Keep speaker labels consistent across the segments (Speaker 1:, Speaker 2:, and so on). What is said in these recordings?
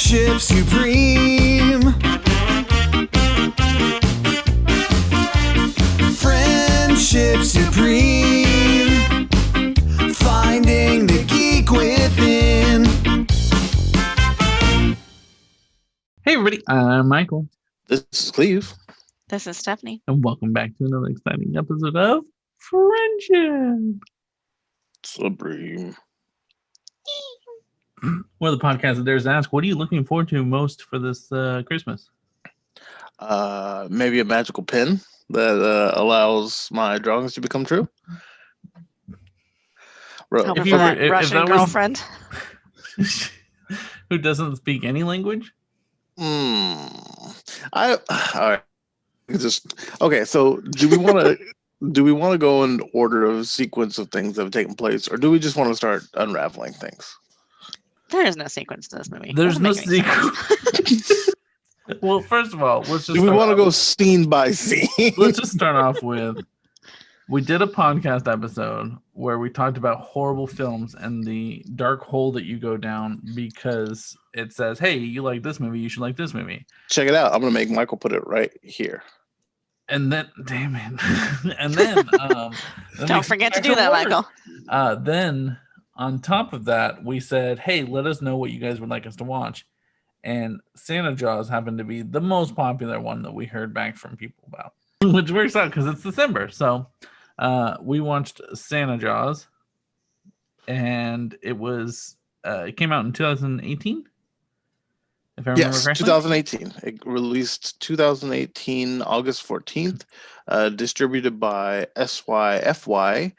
Speaker 1: Friendship supreme. Friendship supreme. Finding the geek within.
Speaker 2: Hey everybody, I'm Michael,
Speaker 3: This is Cleve.
Speaker 4: This is Stephanie.
Speaker 2: and welcome back to another exciting episode of Friendship.
Speaker 3: Supreme.
Speaker 2: One of the podcasts that dares to ask, what are you looking forward to most for this Christmas?
Speaker 3: Maybe a magical pen that allows my drawings to become true.
Speaker 4: Hoping
Speaker 2: you
Speaker 4: for
Speaker 2: were-
Speaker 4: that
Speaker 2: if
Speaker 4: Russian
Speaker 2: that was-
Speaker 4: girlfriend.
Speaker 2: Who doesn't speak any language?
Speaker 3: All right. Okay. So do we want to go in order of sequence of things that have taken place, or do we just want to start unraveling things?
Speaker 4: There is no sequence to this movie.
Speaker 2: There's
Speaker 4: Doesn't
Speaker 2: no
Speaker 4: make any sense.
Speaker 2: secret. Well, first of all, let's just
Speaker 3: Do we
Speaker 2: start
Speaker 3: want to
Speaker 2: off-
Speaker 3: go scene by scene?
Speaker 2: Let's just start off with, we did a podcast episode where we talked about horrible films and the dark hole that you go down because it says, hey, you like this movie, you should like this movie.
Speaker 3: Check it out. I'm gonna make Michael put it right here.
Speaker 2: And then, damn it. And then,
Speaker 4: Don't forget to do that, Michael.
Speaker 2: Then, on top of that, we said, hey, let us know what you guys would like us to watch. And Santa Jaws happened to be the most popular one that we heard back from people about, which works out because it's December. So we watched Santa Jaws, and it was it came out in 2018. If I remember
Speaker 3: Yes,
Speaker 2: correctly.
Speaker 3: 2018. It released 2018 August 14th. Distributed by SYFY.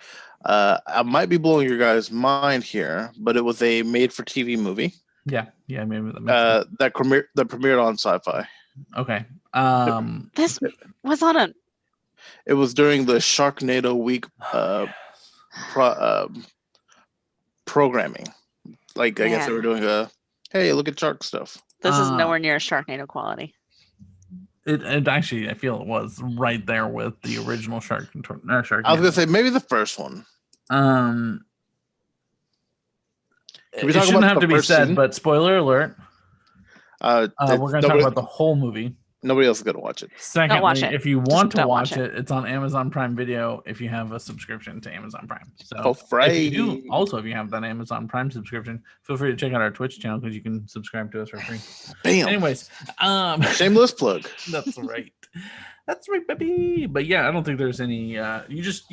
Speaker 3: I might be blowing your guys' mind here, but it was a made-for-TV movie
Speaker 2: Yeah, maybe that makes sense.
Speaker 3: that premiered on Sci-Fi.
Speaker 2: Okay.
Speaker 4: This was on a.
Speaker 3: It was during the Sharknado Week programming. Like, I guess they were doing a, hey, look at shark stuff.
Speaker 4: This is nowhere near Sharknado quality.
Speaker 2: It actually, I feel it was right there with the original Shark.
Speaker 3: I was gonna say maybe the first one.
Speaker 2: Can
Speaker 3: we
Speaker 2: it
Speaker 3: talk
Speaker 2: shouldn't
Speaker 3: about
Speaker 2: have
Speaker 3: the
Speaker 2: to be
Speaker 3: first
Speaker 2: said,
Speaker 3: scene?
Speaker 2: but spoiler alert. We're going to talk
Speaker 3: nobody-
Speaker 2: about the whole movie.
Speaker 3: Nobody else is gonna watch it.
Speaker 2: Secondly,
Speaker 4: watch it.
Speaker 2: if you
Speaker 4: Just
Speaker 2: want to
Speaker 4: don't
Speaker 2: watch
Speaker 4: watch
Speaker 2: it, it's on Amazon Prime Video if you have a subscription to Amazon Prime. So
Speaker 3: Oh,
Speaker 2: if you do,
Speaker 3: right.
Speaker 2: also if you have that Amazon Prime subscription, feel free to check out our Twitch channel because you can subscribe to us for free.
Speaker 3: Bam.
Speaker 2: Anyways,
Speaker 3: Shameless plug.
Speaker 2: that's right. That's right, baby. But yeah, I don't think there's any. You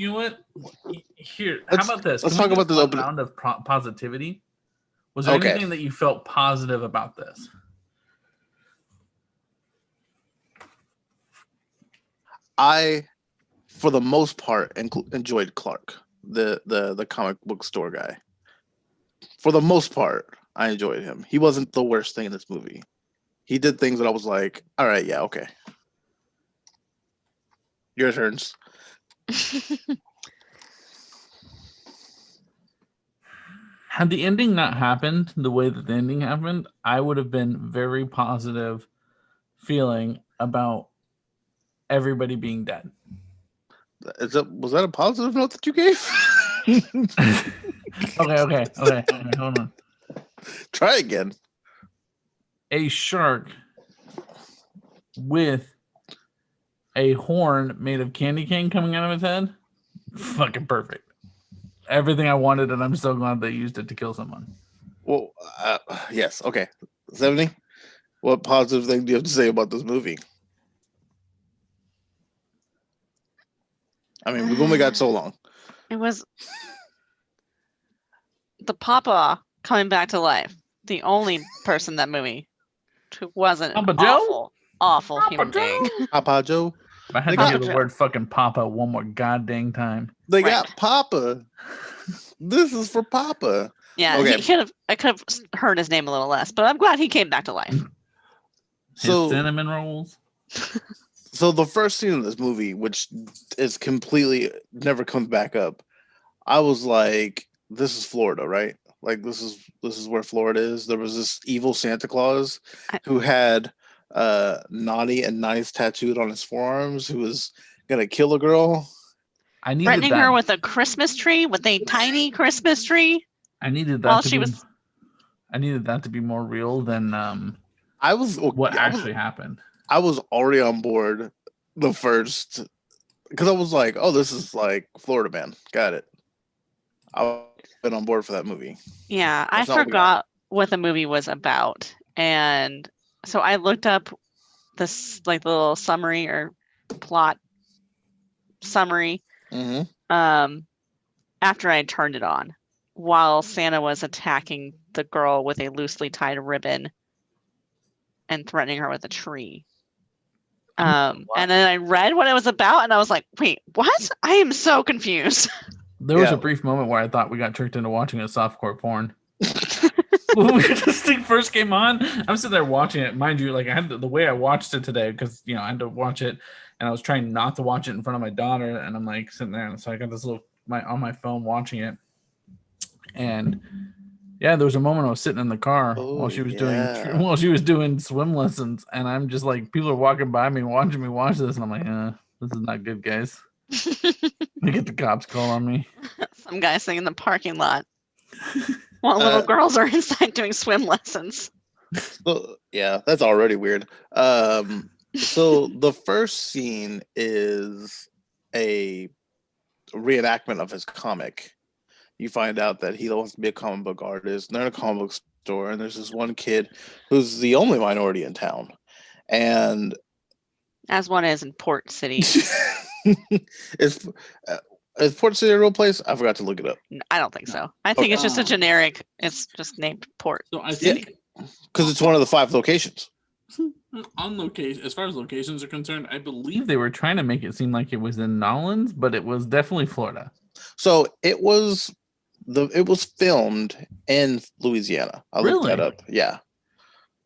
Speaker 2: know what? Here, how
Speaker 3: Let's-
Speaker 2: about this?
Speaker 3: let's
Speaker 2: Can we
Speaker 3: talk
Speaker 2: do
Speaker 3: about this
Speaker 2: a
Speaker 3: opening.
Speaker 2: round of positivity. Was there
Speaker 3: Okay.
Speaker 2: anything that you felt positive about this?
Speaker 3: I, for the most part, enjoyed Clark, the comic book store guy. For the most part, I enjoyed him. He wasn't the worst thing in this movie. He did things that I was like, all right, yeah, okay. Your turns.
Speaker 2: Had the ending not happened the way that the ending happened, I would have been very positive feeling about everybody being dead.
Speaker 3: Was that a positive note that you gave?
Speaker 2: Okay, hold on.
Speaker 3: Try again.
Speaker 2: A shark with a horn made of candy cane coming out of its head. Fucking perfect. Everything I wanted, and I'm so glad they used it to kill someone.
Speaker 3: Well, yes, okay. 70. What positive thing do you have to say about this movie? I mean, we've only got so long.
Speaker 4: It was the Papa coming back to life. The only person in that movie who wasn't an
Speaker 2: Papa Joe?
Speaker 4: awful
Speaker 2: Papa
Speaker 4: human being.
Speaker 3: Papa Joe.
Speaker 2: If I had to
Speaker 4: Papa
Speaker 2: hear the
Speaker 4: Joe.
Speaker 2: word fucking Papa one more goddamn time.
Speaker 3: They
Speaker 4: Right.
Speaker 3: got Papa. This is for Papa.
Speaker 4: Yeah,
Speaker 3: Okay.
Speaker 4: I could have heard his name a little less, but I'm glad he came back to life.
Speaker 2: His
Speaker 3: So-
Speaker 2: cinnamon rolls.
Speaker 3: So the first scene in this movie, which is completely never comes back up, I was like, "This is Florida, right? Like this is where Florida is." There was this evil Santa Claus who had naughty and nice tattooed on his forearms, who was gonna kill a girl.
Speaker 2: I needed
Speaker 4: Threatening
Speaker 2: that.
Speaker 4: her with a Christmas tree, with a tiny Christmas tree.
Speaker 2: I needed that
Speaker 4: while
Speaker 2: to
Speaker 4: she
Speaker 2: be,
Speaker 4: was-
Speaker 2: I needed that to be more real than
Speaker 3: I was
Speaker 2: what
Speaker 3: I was,
Speaker 2: actually happened.
Speaker 3: I was already on board the first because I was like, oh, this is like Florida Man. Got it. I've been on board for that movie.
Speaker 4: Yeah, I
Speaker 3: That's not what we got.
Speaker 4: forgot what the movie was about. And so I looked up this like the little summary or plot summary
Speaker 3: hmm
Speaker 4: after I turned it on while Santa was attacking the girl with a loosely tied ribbon and threatening her with a tree. And then I read what it was about and I was like, wait, what? I am so confused.
Speaker 2: There was
Speaker 3: Yeah.
Speaker 2: a brief moment where I thought we got tricked into watching a softcore porn. When this thing first came on, I'm sitting there watching it. Mind you, like I had the way I watched it today because I had to watch it, and I was trying not to watch it in front of my daughter, and I'm like sitting there, and so I got this little on my phone watching it, and yeah, there was a moment I was sitting in the car while she was doing swim lessons, and I'm just like, people are walking by me watching me watch this, and I'm like, this is not good, guys. I get the cops call on me.
Speaker 4: Some guy sitting in the parking lot while little girls are inside doing swim lessons.
Speaker 3: So, yeah, that's already weird. So the first scene is a reenactment of his comic. You find out that he wants to be a comic book artist. And they're in a comic book store, and there's this one kid who's the only minority in town. And
Speaker 4: As one is in Port City.
Speaker 3: is Port City a real place? I forgot to look it up.
Speaker 4: I don't think so. I think it's just a generic, it's just named Port.
Speaker 2: So I think
Speaker 3: Because it's one of the 5 locations.
Speaker 2: on location, as far as locations are concerned, I believe they were trying to make it seem like it was in Nolens, but it was definitely Florida.
Speaker 3: So it was filmed in Louisiana. I looked that
Speaker 2: Really?
Speaker 3: up. Yeah.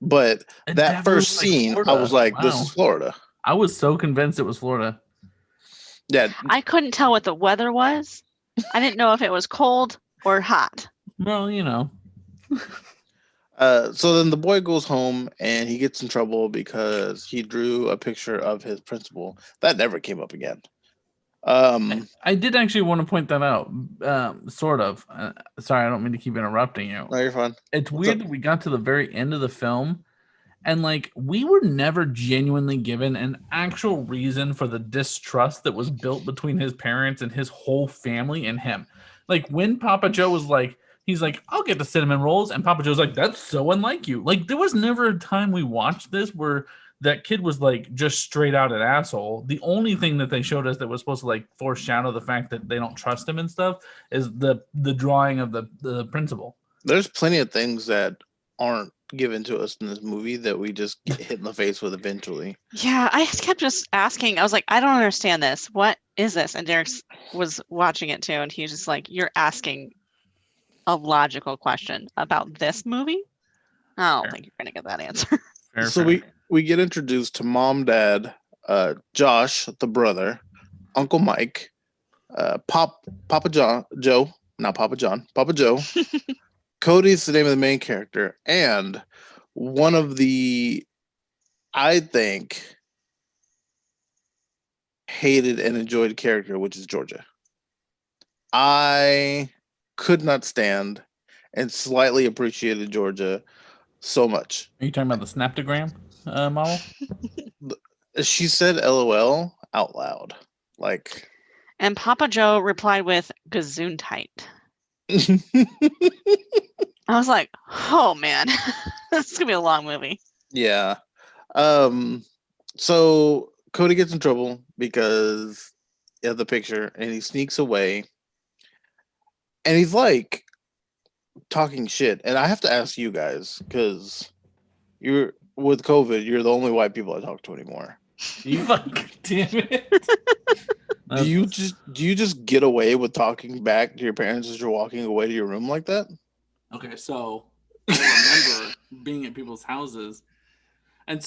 Speaker 3: But
Speaker 2: It
Speaker 3: that
Speaker 2: definitely
Speaker 3: first
Speaker 2: was like
Speaker 3: scene, I
Speaker 2: Florida.
Speaker 3: was like, this
Speaker 2: Wow.
Speaker 3: is Florida.
Speaker 2: I was so convinced it was Florida.
Speaker 3: Yeah.
Speaker 4: I couldn't tell what the weather was. I didn't know if it was cold or hot.
Speaker 2: Well,
Speaker 3: So then the boy goes home and he gets in trouble because he drew a picture of his principal. That never came up again.
Speaker 2: I did actually want to point that out. Sort of. Sorry, I don't mean to keep interrupting you.
Speaker 3: No, you're fine.
Speaker 2: It's
Speaker 3: What's
Speaker 2: weird
Speaker 3: up?
Speaker 2: that we got to the very end of the film and like we were never genuinely given an actual reason for the distrust that was built between his parents and his whole family and him. Like when Papa Joe was like, he's like, I'll get the cinnamon rolls, and Papa Joe's like, that's so unlike you. Like there was never a time we watched this where that kid was like just straight out an asshole. The only thing that they showed us that was supposed to like foreshadow the fact that they don't trust him and stuff is the drawing of the principal.
Speaker 3: There's plenty of things that aren't given to us in this movie that we just get hit in the face with eventually.
Speaker 4: Yeah, I kept just asking. I was like, I don't understand this. What is this? And Derek was watching it too, and he was just like, you're asking a logical question about this movie? I don't
Speaker 2: Fair.
Speaker 4: think you're going to get that answer.
Speaker 3: So we get introduced to mom, dad, Josh, the brother, Uncle Mike, Papa Joe, not Papa John, Papa Joe. Cody's the name of the main character, and one of the, I think, hated and enjoyed character, which is Georgia. I could not stand and slightly appreciated Georgia so much.
Speaker 2: Are you talking about the Snaptogram model?
Speaker 3: She said LOL out loud. Like,
Speaker 4: And Papa Joe replied with Gesundheit. I was like, oh man, this is going to be a long movie.
Speaker 3: yeah. So Cody gets in trouble because of the picture and he sneaks away. And he's like talking shit. And I have to ask you guys, because you're with COVID, you're the only white people I talk to anymore.
Speaker 2: Fuck damn it.
Speaker 3: Do you just get away with talking back to your parents as you're walking away to your room like that?
Speaker 2: Okay, so I remember being at people's houses, and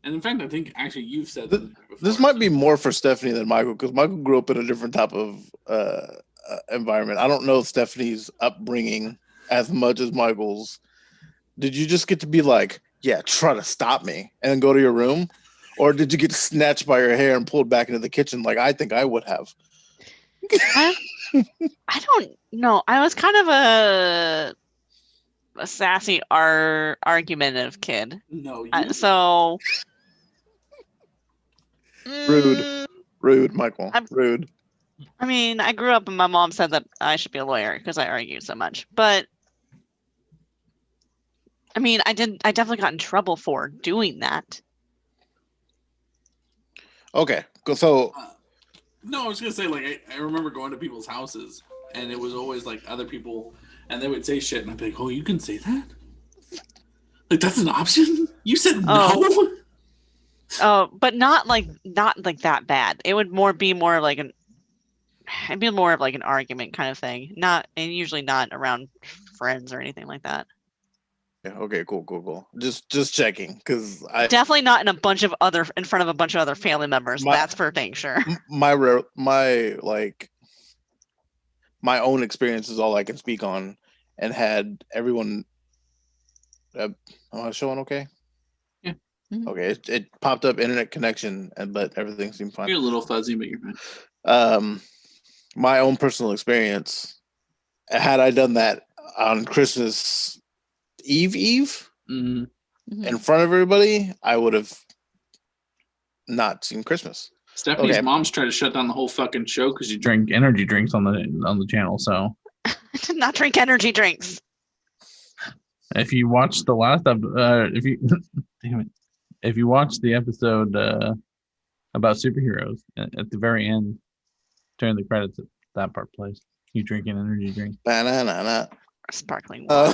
Speaker 2: in fact, I think actually you've said this before.
Speaker 3: This might be more for Stephanie than Michael, because Michael grew up in a different type of environment. I don't know Stephanie's upbringing as much as Michael's. Did you just get to be like, yeah, try to stop me, and then go to your room? Or did you get snatched by your hair and pulled back into the kitchen like I think I would have?
Speaker 4: I don't know. I was kind of a sassy, argumentative kid.
Speaker 5: No, you.
Speaker 4: So
Speaker 3: Rude.
Speaker 4: mm,
Speaker 3: Rude, Michael.
Speaker 4: I'm-
Speaker 3: Rude.
Speaker 4: I mean, I grew up and my mom said that I should be a lawyer because I argued so much. But I mean, I definitely got in trouble for doing that.
Speaker 3: Okay. So
Speaker 5: No, I was gonna say like I remember going to people's houses and it was always like other people and they would say shit and I'd be like, oh, you can say that? Like that's an option? You said no?
Speaker 4: Oh, but not like that bad. It would be more like it'd be more of like an argument kind of thing. And usually not around friends or anything like that.
Speaker 3: yeah, okay, cool. Just checking because I
Speaker 4: Definitely not in in front of a bunch of other family members. That's for dang sure.
Speaker 3: my own experience is all I can speak on, and had everyone. Am I showing okay?
Speaker 5: Yeah.
Speaker 4: Mhm.
Speaker 3: Okay, it popped up internet connection, but everything seemed fine.
Speaker 5: You're a little fuzzy, but you're fine.
Speaker 3: My own personal experience. Had I done that on Christmas Eve
Speaker 5: Mm,
Speaker 4: Mhm.
Speaker 3: in front of everybody, I would have not seen Christmas.
Speaker 5: Stephanie's
Speaker 3: Okay.
Speaker 5: mom's tried to shut down the whole fucking show because you
Speaker 2: Drink energy drinks on the channel. So
Speaker 4: I did not drink energy drinks.
Speaker 2: if you watch the last if you damn it, if you watch the episode about superheroes at the very end, during the credits, that part plays. You drink an energy drink.
Speaker 3: Banana.
Speaker 4: Sparkling water.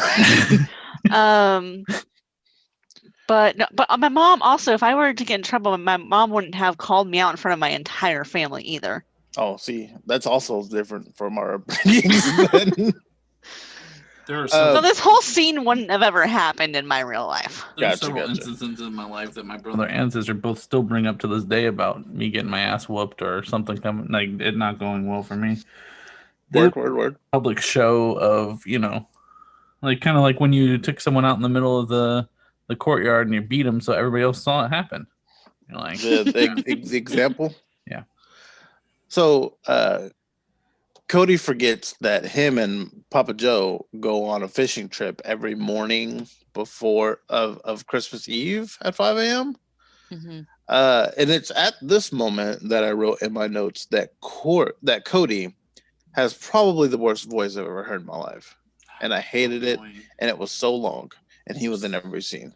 Speaker 4: But my mom also, if I were to get in trouble, my mom wouldn't have called me out in front of my entire family either.
Speaker 3: Oh, see, that's also different from our upbringings. then.
Speaker 5: there are
Speaker 4: So
Speaker 5: some,
Speaker 4: this whole scene wouldn't have ever happened in my real life.
Speaker 5: there are
Speaker 3: Gotcha,
Speaker 5: several
Speaker 3: gotcha.
Speaker 5: instances in my life that my
Speaker 2: Brother
Speaker 5: brother
Speaker 2: and sister both still bring up to this day about me getting my ass whooped or something coming, like it not going well for me.
Speaker 3: Word.
Speaker 2: Public show of, like kind of like when you took someone out in the middle of the courtyard and you beat them so everybody else saw it happen. You're like,
Speaker 3: The example.
Speaker 2: Yeah.
Speaker 3: So Cody forgets that him and Papa Joe go on a fishing trip every morning before of Christmas Eve at 5 a.m.
Speaker 4: Mm-hmm.
Speaker 3: And it's at this moment that I wrote in my notes that Cody has probably the worst voice I've ever heard in my life, and I hated it, and it was so long, and he was in every scene.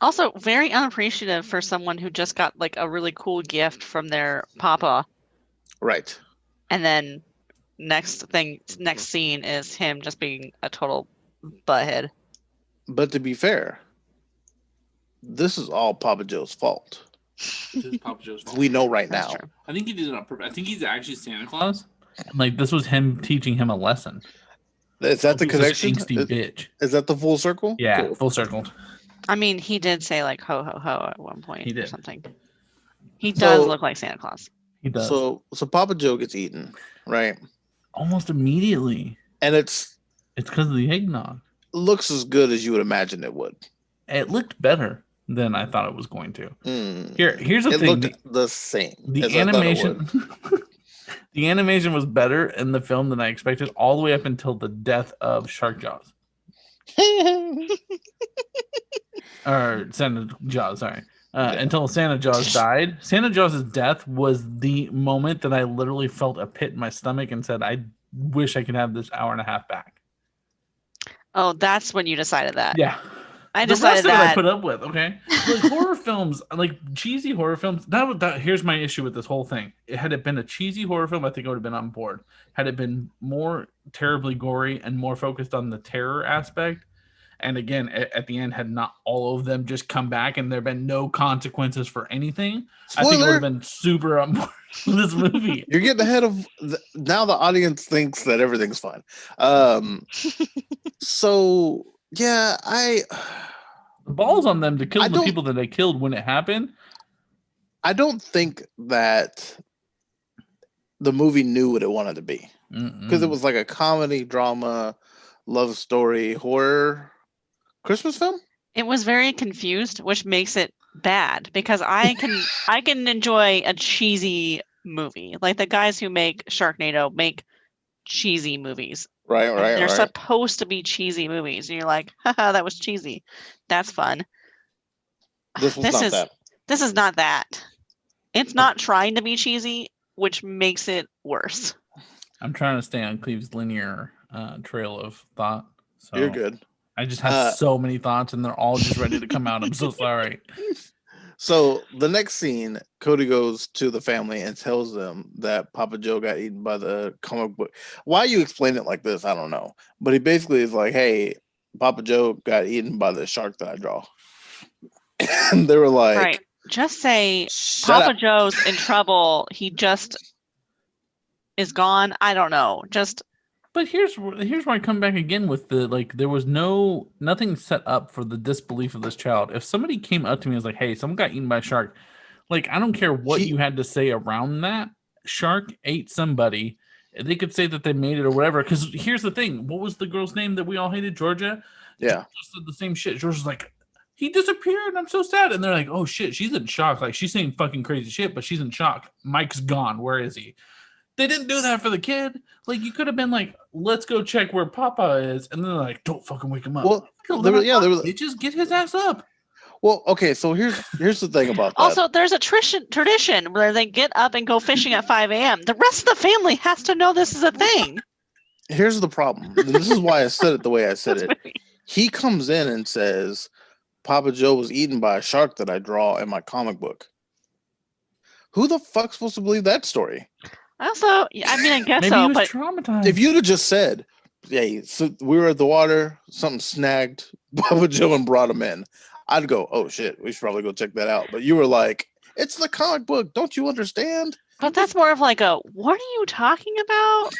Speaker 4: Also, very unappreciative for someone who just got like a really cool gift from their papa,
Speaker 3: Right.
Speaker 4: and then next scene is him just being a total butthead.
Speaker 3: But to be fair, this is all Papa Joe's fault.
Speaker 5: This is Papa Joe's fault.
Speaker 3: We know right
Speaker 4: That's
Speaker 3: now.
Speaker 4: true.
Speaker 5: I think he did it on purpose. I think he's actually Santa Claus.
Speaker 2: like this was him teaching him a lesson.
Speaker 3: Is that the
Speaker 2: He's this
Speaker 3: connection?
Speaker 2: angsty bitch.
Speaker 3: Is that the full circle?
Speaker 2: Yeah,
Speaker 3: Cool.
Speaker 2: full circle.
Speaker 4: I mean, he did say like ho ho ho at one point
Speaker 2: He
Speaker 4: or
Speaker 2: did.
Speaker 4: something. He does
Speaker 3: So-
Speaker 4: look like Santa Claus.
Speaker 2: He does.
Speaker 3: So Papa Joe gets eaten, right?
Speaker 2: Almost immediately.
Speaker 3: And it's
Speaker 2: It's because of the eggnog.
Speaker 3: looks as good as you would imagine it would.
Speaker 2: It looked better than I thought it was going to.
Speaker 3: Mm.
Speaker 2: Here's the
Speaker 3: It
Speaker 2: thing.
Speaker 3: looked the same.
Speaker 2: The
Speaker 3: as I thought it
Speaker 2: animation the animation was better in the film than I expected, all the way up until the death of Shark Jaws.
Speaker 3: would.
Speaker 2: Or Santa Jaws, sorry. Until Santa Jaws died. Santa Jaws' death was the moment that I literally felt a pit in my stomach and said, I wish I could have this hour and a half back.
Speaker 4: Oh, that's when you decided that.
Speaker 2: Yeah.
Speaker 4: I
Speaker 2: The rest
Speaker 4: decided
Speaker 2: of it I
Speaker 4: that.
Speaker 2: put up with, okay? Like horror films, like cheesy horror films, here's my issue with this whole thing. Had it been a cheesy horror film, I think I would have been on board. Had it been more terribly gory and more focused on the terror aspect, and again, at the end, had not all of them just come back and there been no consequences for anything, I think it would
Speaker 3: Spoiler!
Speaker 2: have been super on board with this movie.
Speaker 3: You're getting ahead of now. The audience thinks that everything's fine. So yeah,
Speaker 2: The balls on them to kill
Speaker 3: I
Speaker 2: the
Speaker 3: don't-
Speaker 2: people that they killed when it happened.
Speaker 3: I don't think that the movie knew what it wanted to be, because it was like a comedy, drama, love story, horror Christmas film.
Speaker 4: It was very confused, which makes it bad because I can enjoy a cheesy movie. Like the guys who make Sharknado make cheesy movies.
Speaker 3: Right,
Speaker 4: And
Speaker 3: right,
Speaker 4: they're
Speaker 3: right.
Speaker 4: supposed to be cheesy movies, and you're like, haha, that was cheesy. That's fun.
Speaker 3: This was not that.
Speaker 4: This is not that. It's not trying to be cheesy, which makes it worse.
Speaker 2: I'm trying to stay on Cleve's linear trail of thought. So
Speaker 3: You're good.
Speaker 2: I just have so many thoughts, and they're all just ready to come out. I'm so sorry.
Speaker 3: So the next scene, Cody goes to the family and tells them that Papa Joe got eaten by the comic book. Why you explain it like this, I don't know. But he basically is like, "Hey, Papa Joe got eaten by the shark that I draw," and they were like,
Speaker 4: Right. Just say
Speaker 3: "Shut
Speaker 4: Papa
Speaker 3: up."
Speaker 4: Joe's in trouble. He just is gone. I don't know. Just
Speaker 2: But here's where I come back again with the like. There was nothing set up for the disbelief of this child. If somebody came up to me and was like, "Hey, someone got eaten by a shark," like I don't care what you had to say around that. Shark ate somebody. They could say that they made it or whatever. Because here's the thing: what was the girl's name that we all hated? Georgia.
Speaker 3: Yeah.
Speaker 2: Georgia said the same shit. Georgia's like, he disappeared. I'm so sad. And they're like, oh shit, she's in shock. Like she's saying fucking crazy shit, but she's in shock. Mike's gone. Where is he? They didn't do that for the kid. Like you could have been like, let's go check where Papa is, and then they're like, don't fucking wake him up.
Speaker 3: Well, they were
Speaker 2: bitches, get his ass up.
Speaker 3: Well, okay, so here's the thing about that.
Speaker 4: also there's a tradition where they get up and go fishing at 5 a.m. The rest of the family has to know this is a thing.
Speaker 3: Here's the problem. This is why I said it the way I said it. He comes in and says, Papa Joe was eaten by a shark that I draw in my comic book. Who the fuck's supposed to believe that story?
Speaker 4: Also, I mean, I guess
Speaker 2: Maybe
Speaker 4: so,
Speaker 2: he was
Speaker 4: but
Speaker 2: traumatized.
Speaker 3: If you'd have just said, "Hey, so we were at the water, something snagged Papa Joe and brought him in," I'd go, "Oh shit, we should probably go check that out." But you were like, "It's the comic book, don't you understand?"
Speaker 4: but that's more of like a, what are you talking about?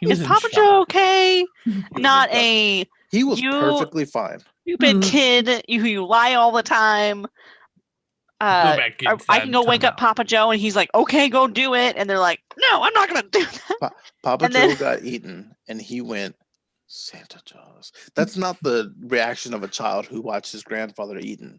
Speaker 2: He was
Speaker 4: Is
Speaker 2: in
Speaker 4: Papa
Speaker 2: shock.
Speaker 4: Joe okay?
Speaker 3: was
Speaker 4: Not
Speaker 3: in shock.
Speaker 4: a
Speaker 3: He was
Speaker 4: You-
Speaker 3: perfectly fine.
Speaker 4: stupid
Speaker 2: Mhm.
Speaker 4: kid. You lie all the time.
Speaker 2: Go back
Speaker 4: I
Speaker 2: inside
Speaker 4: can go wake
Speaker 2: time
Speaker 4: up
Speaker 2: out.
Speaker 4: Papa Joe, and he's like, okay, go do it. And they're like, no, I'm not gonna do that.
Speaker 3: Papa
Speaker 4: And
Speaker 3: Joe
Speaker 4: then-
Speaker 3: got eaten and he went, Santa Claus. That's not the reaction of a child who watched his grandfather eaten.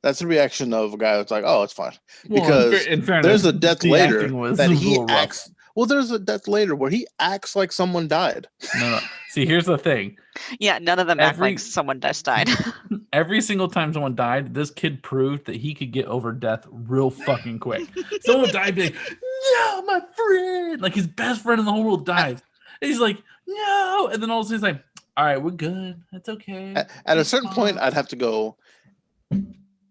Speaker 3: That's the reaction of a guy that's like, "Oh, it's fine."
Speaker 2: Well,
Speaker 3: Because
Speaker 2: in fairness,
Speaker 3: there's a death
Speaker 2: the
Speaker 3: later
Speaker 2: acting was
Speaker 3: that
Speaker 2: a
Speaker 3: he
Speaker 2: little rough.
Speaker 3: acts. Well, there's a death later where he acts like someone died.
Speaker 2: No. See, here's the thing.
Speaker 4: Yeah, none of them act
Speaker 2: Every-
Speaker 4: like someone just died.
Speaker 2: Every single time someone died, this kid proved that he could get over death real fucking quick. Someone died, be like, "No, my friend!" Like his best friend in the whole world dies. And he's like, "No!" And then all of a sudden he's like, "All right, we're good. It's okay."
Speaker 3: At a
Speaker 2: It's
Speaker 3: certain point,
Speaker 2: fine."
Speaker 3: I'd have to go,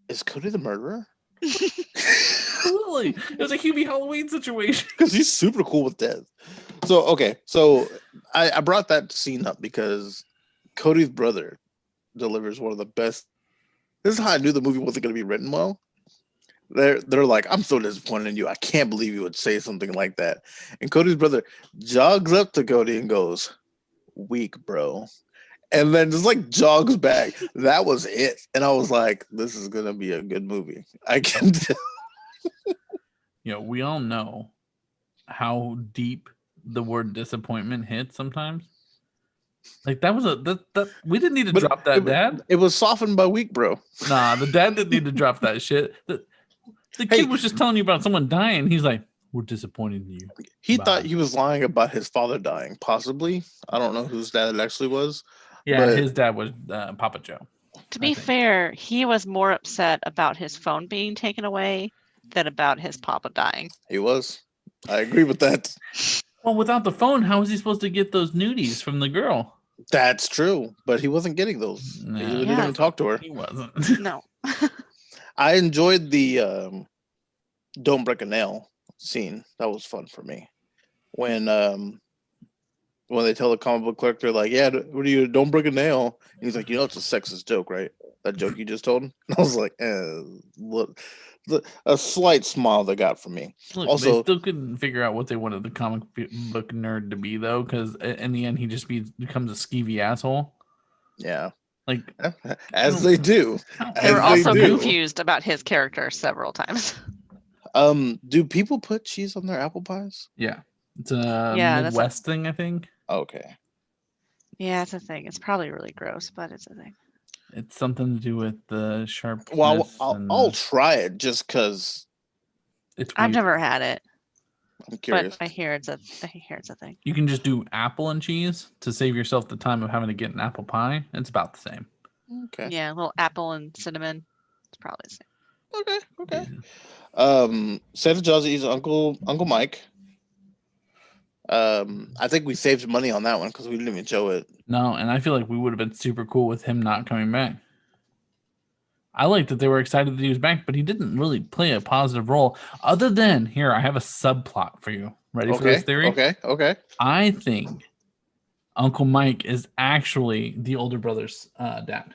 Speaker 3: "Is Cody the murderer?"
Speaker 2: Absolutely, it was a Hubie Halloween situation.
Speaker 3: Because he's super cool with death. So okay, so I brought that scene up because Cody's brother delivers one of the best. This is how I knew the movie wasn't going to be written well. They're like, "I'm so disappointed in you. I can't believe you would say something like that." And Cody's brother jogs up to Cody and goes, "Weak, bro," and then just like jogs back. That was it, and I was like, "This is gonna be a good movie." I can tell.
Speaker 2: We all know how deep the word disappointment hits sometimes. Like that was that we didn't need to drop that, Dad.
Speaker 3: It was softened by weak, bro.
Speaker 2: Nah, the dad didn't need to drop that shit. The kid was just telling you about someone dying. He's like, "We're disappointed in you."
Speaker 3: He
Speaker 2: Bye.
Speaker 3: thought he was lying about his father dying, possibly. I don't know whose dad it actually was.
Speaker 2: Yeah,
Speaker 3: But-
Speaker 2: his dad was Papa Joe.
Speaker 4: To
Speaker 2: I
Speaker 4: be
Speaker 2: think.
Speaker 4: fair, he was more upset about his phone being taken away than about his papa dying.
Speaker 3: He was. I agree with that.
Speaker 2: Well, without the phone, how was he supposed to get those nudies from the girl?
Speaker 3: That's true, but he wasn't getting those.
Speaker 2: Nah.
Speaker 3: He didn't
Speaker 4: Yeah.
Speaker 3: even talk to her.
Speaker 2: He wasn't.
Speaker 4: No.
Speaker 3: I enjoyed the "Don't Break a Nail" scene. That was fun for me. When they tell the comic book clerk, they're like, "Yeah, what do you? Don't break a nail." And he's like, "You know, it's a sexist joke, right? That joke you just told him." And I was like, look, a slight smile they got from me.
Speaker 2: Look,
Speaker 3: Also-
Speaker 2: they still couldn't figure out what they wanted the comic book nerd to be, though, because in the end, he just becomes a skeevy asshole.
Speaker 3: Yeah,
Speaker 2: Like,
Speaker 3: as they do.
Speaker 4: They were
Speaker 3: As they
Speaker 4: also
Speaker 3: do.
Speaker 4: confused about his character several times.
Speaker 3: Do people put cheese on their apple pies?
Speaker 2: yeah, it's a
Speaker 4: Yeah, that's a-
Speaker 2: Midwest thing, I think.
Speaker 3: Okay.
Speaker 4: Yeah, it's a thing. It's probably really gross, but it's a thing.
Speaker 2: It's something to do with the sharpness.
Speaker 3: Well,
Speaker 2: and
Speaker 3: I'll try it just because.
Speaker 2: it's
Speaker 4: I've
Speaker 2: weird.
Speaker 4: never had it.
Speaker 3: I'm curious.
Speaker 4: But I hear it's a thing.
Speaker 2: You can just do apple and cheese to save yourself the time of having to get an apple pie. It's about the same.
Speaker 3: Okay.
Speaker 4: Yeah, a little apple and cinnamon. It's probably the same.
Speaker 3: Okay.
Speaker 2: Yeah.
Speaker 3: Santa Claus is Uncle Mike. I think we saved money on that one because we didn't even show it.
Speaker 2: No, and I feel like we would have been super cool with him not coming back. I like that they were excited that he was back, but he didn't really play a positive role. Other than here, I have a subplot for you. Ready for this theory?
Speaker 3: Okay.
Speaker 2: I think Uncle Mike is actually the older brother's dad.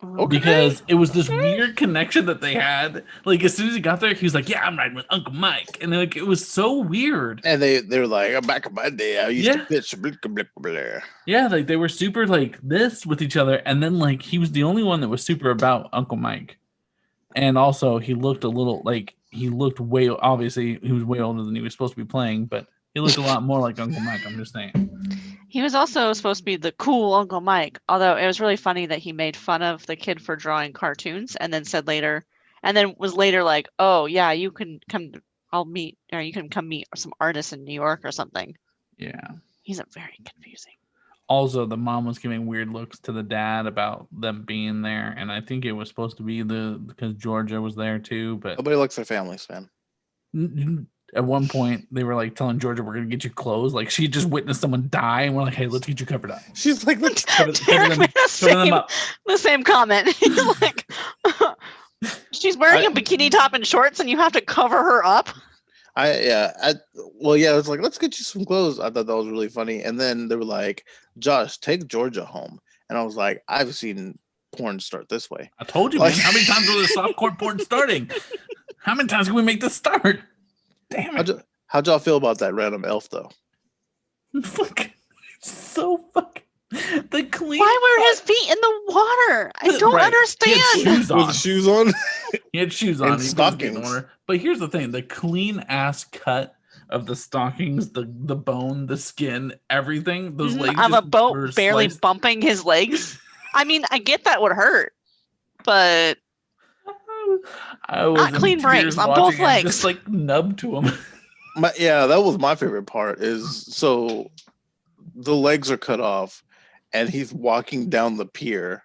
Speaker 3: Okay.
Speaker 2: Because it was this weird connection that they had. Like as soon as he got there, he was like, "Yeah, I'm riding with Uncle Mike," and like it was so weird.
Speaker 3: And they were like, back in my day, I used to bitch. Blah, blah, blah, blah.
Speaker 2: Yeah, like they were super like this with each other, and then like he was the only one that was super about Uncle Mike, and also he looked a little like he looked way obviously he was way older than he was supposed to be playing, but he looked a lot more like Uncle Mike. I'm just saying.
Speaker 4: He was also supposed to be the cool Uncle Mike, although it was really funny that he made fun of the kid for drawing cartoons and then was later like, "Oh yeah, you can come. You can come meet some artists in New York or something."
Speaker 2: Yeah.
Speaker 4: He's a very confusing.
Speaker 2: Also, the mom was giving weird looks to the dad about them being there, and I think it was supposed to be because Georgia was there too. But
Speaker 3: Nobody likes their families, man.
Speaker 2: at one point, they were like telling Georgia, "We're gonna get you clothes." Like she just witnessed someone die, and we're like, "Hey, let's get you covered up."
Speaker 3: She's like, look,
Speaker 4: Derek made the same comment. He's like, she's wearing a bikini top and shorts, and you have to cover her up.
Speaker 3: It's like, let's get you some clothes. I thought that was really funny. And then they were like, Josh, take Georgia home. And I was like, I've seen porn start this way.
Speaker 2: I told you, man. How many times was the softcore porn starting? How many times can we make this start? Damn it.
Speaker 3: How'd y'all feel about that random elf, though?
Speaker 2: Fucking so fucking the clean.
Speaker 4: Why were his feet in the water? I don't understand.
Speaker 2: He had shoes on.
Speaker 3: With the shoes on?
Speaker 2: He had shoes on.
Speaker 3: And stockings.
Speaker 2: But here's the thing: the clean ass cut of the stockings, the bone, the skin, everything. Those legs
Speaker 4: of a
Speaker 2: just
Speaker 4: boat
Speaker 2: were
Speaker 4: barely
Speaker 2: sliced.
Speaker 4: bumping his legs. I mean, I get that would hurt, but
Speaker 2: I was
Speaker 4: not clean breaks on both legs.
Speaker 2: Just like nub to him.
Speaker 3: That was my favorite part. Is so the legs are cut off, and he's walking down the pier,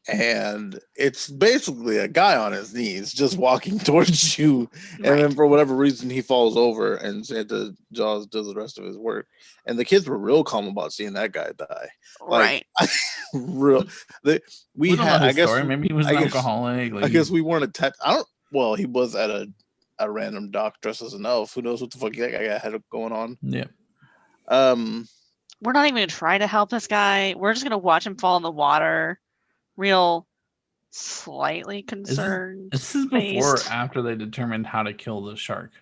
Speaker 3: and it's basically a guy on his knees just walking towards you, and then for whatever reason he falls over, and Santa Jaws does the rest of his work. And the kids were real calm about seeing that guy die.
Speaker 4: Right.
Speaker 3: Real.
Speaker 2: We don't know
Speaker 3: I
Speaker 2: his
Speaker 3: guess
Speaker 2: story. Maybe he was an alcoholic.
Speaker 3: I guess we weren't attached. Well, he was at a random dock dressed as an elf. Who knows what the fuck that guy had going on?
Speaker 2: Yeah.
Speaker 4: We're not even gonna try to help this guy. We're just gonna watch him fall in the water. Real slightly concerned.
Speaker 2: This is before or after they determined how to kill the shark.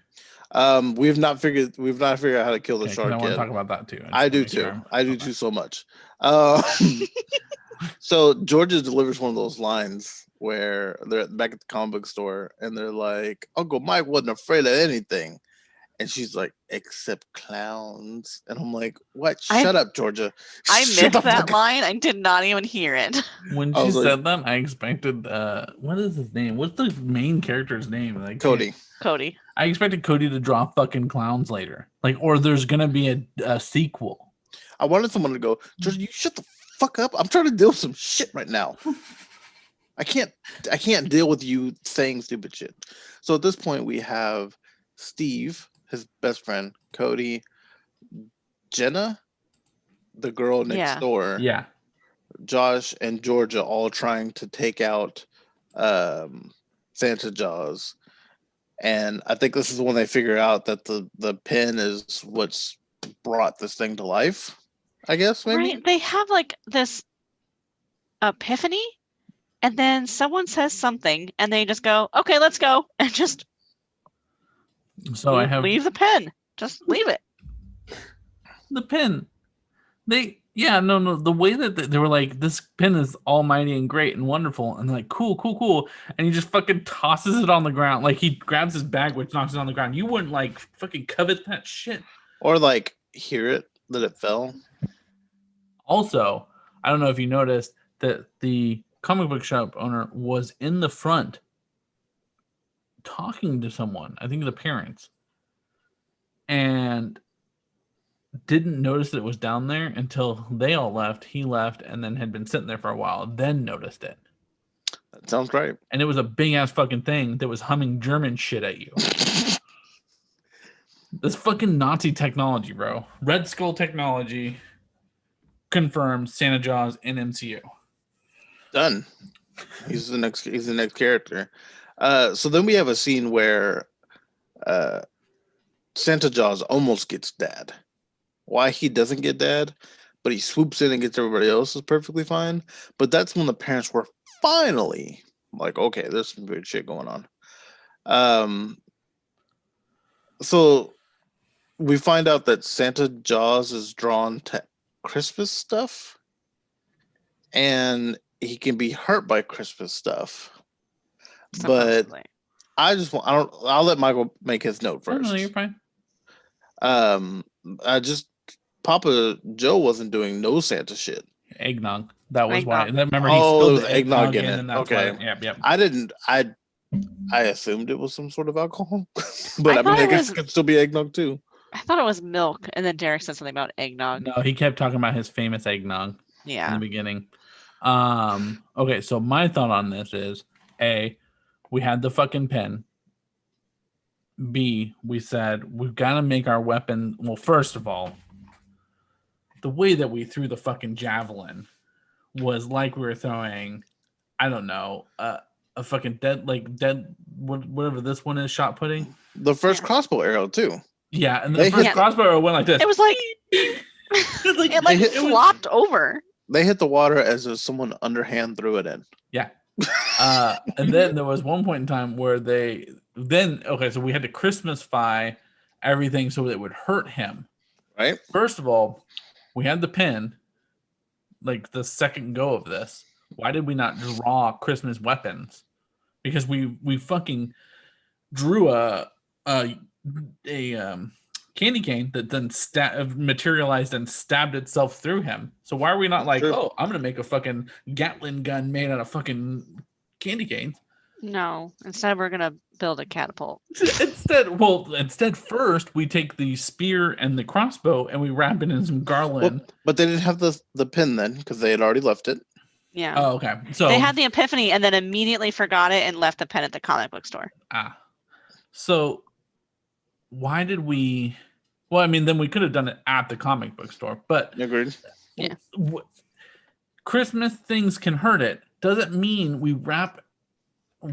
Speaker 3: We've not figured out how to kill the shark
Speaker 2: I want to
Speaker 3: yet.
Speaker 2: talk about that too.
Speaker 3: I do too. I do too so much. So Georgia delivers one of those lines where they're back at the comic book store and they're like, Uncle Mike wasn't afraid of anything. And she's like, except clowns. And I'm like, what? Shut up, Georgia.
Speaker 4: I missed that line. I did not even hear it.
Speaker 2: When she said that, I expected what is his name? What's the main character's name? Like
Speaker 3: Cody.
Speaker 2: I expected Cody to draw fucking clowns later. Like, or there's gonna be a sequel.
Speaker 3: I wanted someone to go, Georgia, you shut the fuck up. I'm trying to deal with some shit right now. I can't deal with you saying stupid shit. So at this point we have Steve, his best friend, Cody, Jenna, the girl next door, Josh, and Georgia all trying to take out Santa Jaws. And I think this is when they figure out that the pen is what's brought this thing to life, I guess, maybe?
Speaker 4: Right. They have like this epiphany, and then someone says something, and they just go, okay, let's go, and just leave the pen. Just leave it.
Speaker 2: The pen. The way that they were like, this pen is almighty and great and wonderful, and they're like, cool, and he just fucking tosses it on the ground. Like he grabs his bag, which knocks it on the ground. You wouldn't like fucking covet that shit,
Speaker 3: or like hear it that it fell.
Speaker 2: Also, I don't know if you noticed that the comic book shop owner was in the front talking to someone. I think the parents. and didn't notice that it was down there until they all left. He left and then had been sitting there for a while, then noticed it.
Speaker 3: That sounds right.
Speaker 2: And it was a big ass fucking thing that was humming German shit at you. This fucking Nazi technology, bro. Red Skull technology confirmed Santa Jaws in MCU.
Speaker 3: Done. He's the next character. So then we have a scene where Santa Jaws almost gets Dad. Why he doesn't get Dad, but he swoops in and gets everybody else is perfectly fine. But that's when the parents were finally like, okay, there's some weird shit going on. So we find out that Santa Jaws is drawn to Christmas stuff, and he can be hurt by Christmas stuff. But
Speaker 4: Supposedly.
Speaker 3: I'll let Michael make his note
Speaker 2: Oh,
Speaker 3: first.
Speaker 2: no, you're fine.
Speaker 3: Papa Joe wasn't doing no Santa shit.
Speaker 2: Eggnog. That was why.
Speaker 4: Eggnog.
Speaker 2: Remember,
Speaker 3: Oh,
Speaker 2: he
Speaker 3: there
Speaker 2: spilled
Speaker 3: was
Speaker 2: the
Speaker 3: eggnog in it.
Speaker 2: and that's
Speaker 3: Okay.
Speaker 2: why. Yep.
Speaker 3: I assumed it was some sort of alcohol, but
Speaker 4: I
Speaker 3: I mean,
Speaker 4: thought
Speaker 3: I
Speaker 4: it
Speaker 3: guess
Speaker 4: was-
Speaker 3: it could still be eggnog too.
Speaker 4: I thought it was milk, and then Derek said something about eggnog.
Speaker 2: No, he kept talking about his famous eggnog in
Speaker 4: Yeah.
Speaker 2: the beginning. Okay, so my thought on this is A, we had the fucking pen. B, we said we've got to make our weapon. Well, first of all, the way that we threw the fucking javelin was like we were throwing, I don't know, a fucking whatever this one is, shot putting.
Speaker 3: The first
Speaker 4: Yeah.
Speaker 3: crossbow arrow too.
Speaker 2: Yeah, and
Speaker 3: They
Speaker 2: the first
Speaker 4: hit-
Speaker 2: crossbow arrow went like this.
Speaker 4: It was like
Speaker 2: Like,
Speaker 4: it like
Speaker 3: hit-
Speaker 4: flopped over.
Speaker 3: They hit the water as if someone underhand threw it in.
Speaker 2: And then there was one point in time where so we had to Christmasify everything so that it would hurt him.
Speaker 3: Right?
Speaker 2: First of all, we had the pin, like the second go of this. Why did we not draw Christmas weapons? Because we fucking drew a candy cane that then materialized and stabbed itself through him. So why are we not like,
Speaker 3: True.
Speaker 2: oh, I'm gonna make a fucking Gatling gun made out of fucking candy canes?
Speaker 4: No, instead we're gonna build a catapult.
Speaker 2: Instead, first we take the spear and the crossbow and we wrap it in some garland.
Speaker 3: But they didn't have the pin then because they had already left it.
Speaker 4: Yeah.
Speaker 2: Oh, okay. So
Speaker 4: They had the epiphany and then immediately forgot it and left the pen at the comic book store.
Speaker 2: So why did we? Well, I mean, then we could have done it at the comic book store, but
Speaker 3: Agreed.
Speaker 4: Yeah.
Speaker 2: Christmas things can hurt it. Doesn't mean we wrap a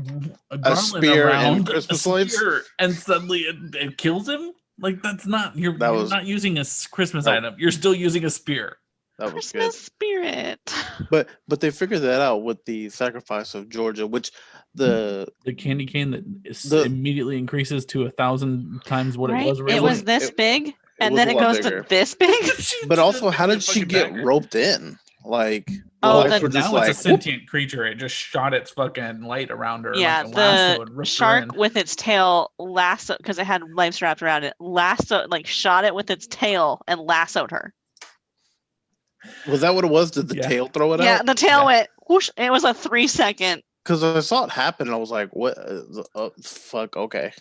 Speaker 2: garland
Speaker 3: spear and
Speaker 2: around
Speaker 3: Christmas
Speaker 2: a
Speaker 3: lights?
Speaker 2: spear and suddenly it kills him. Like that's not you're not using a Christmas
Speaker 3: No.
Speaker 2: item. You're still using a spear.
Speaker 3: That was
Speaker 4: Christmas
Speaker 3: good.
Speaker 4: spirit.
Speaker 3: But they figured that out with the sacrifice of Georgia, which the
Speaker 2: candy cane that
Speaker 3: The-
Speaker 2: immediately increases to 1,000 times what
Speaker 4: Right?
Speaker 2: it was
Speaker 4: It
Speaker 2: originally.
Speaker 4: was this
Speaker 3: it-
Speaker 4: big, and
Speaker 3: was
Speaker 4: then
Speaker 3: a
Speaker 4: it
Speaker 3: lot
Speaker 4: goes
Speaker 3: bigger.
Speaker 4: to this big.
Speaker 3: But also, how did she
Speaker 2: Fucking
Speaker 3: get
Speaker 2: dagger.
Speaker 3: roped in? Like,
Speaker 4: Oh,
Speaker 3: lights
Speaker 4: the-
Speaker 3: were just
Speaker 2: Now
Speaker 3: like,
Speaker 2: it's a sentient creature. It just shot its fucking light around her.
Speaker 4: Yeah,
Speaker 2: like a lasso and
Speaker 4: the
Speaker 2: ripped her
Speaker 4: shark
Speaker 2: in.
Speaker 4: with its tail lasso because it had lights wrapped around it. Shot it with its tail and lassoed her.
Speaker 3: was that what it was? Did the
Speaker 2: Yeah.
Speaker 3: tail throw it
Speaker 4: Yeah,
Speaker 3: out?
Speaker 4: the tail
Speaker 2: Yeah.
Speaker 4: went whoosh. It was a 3-second.
Speaker 3: Because I saw it happen, and I was like, "What? Fuck? Okay."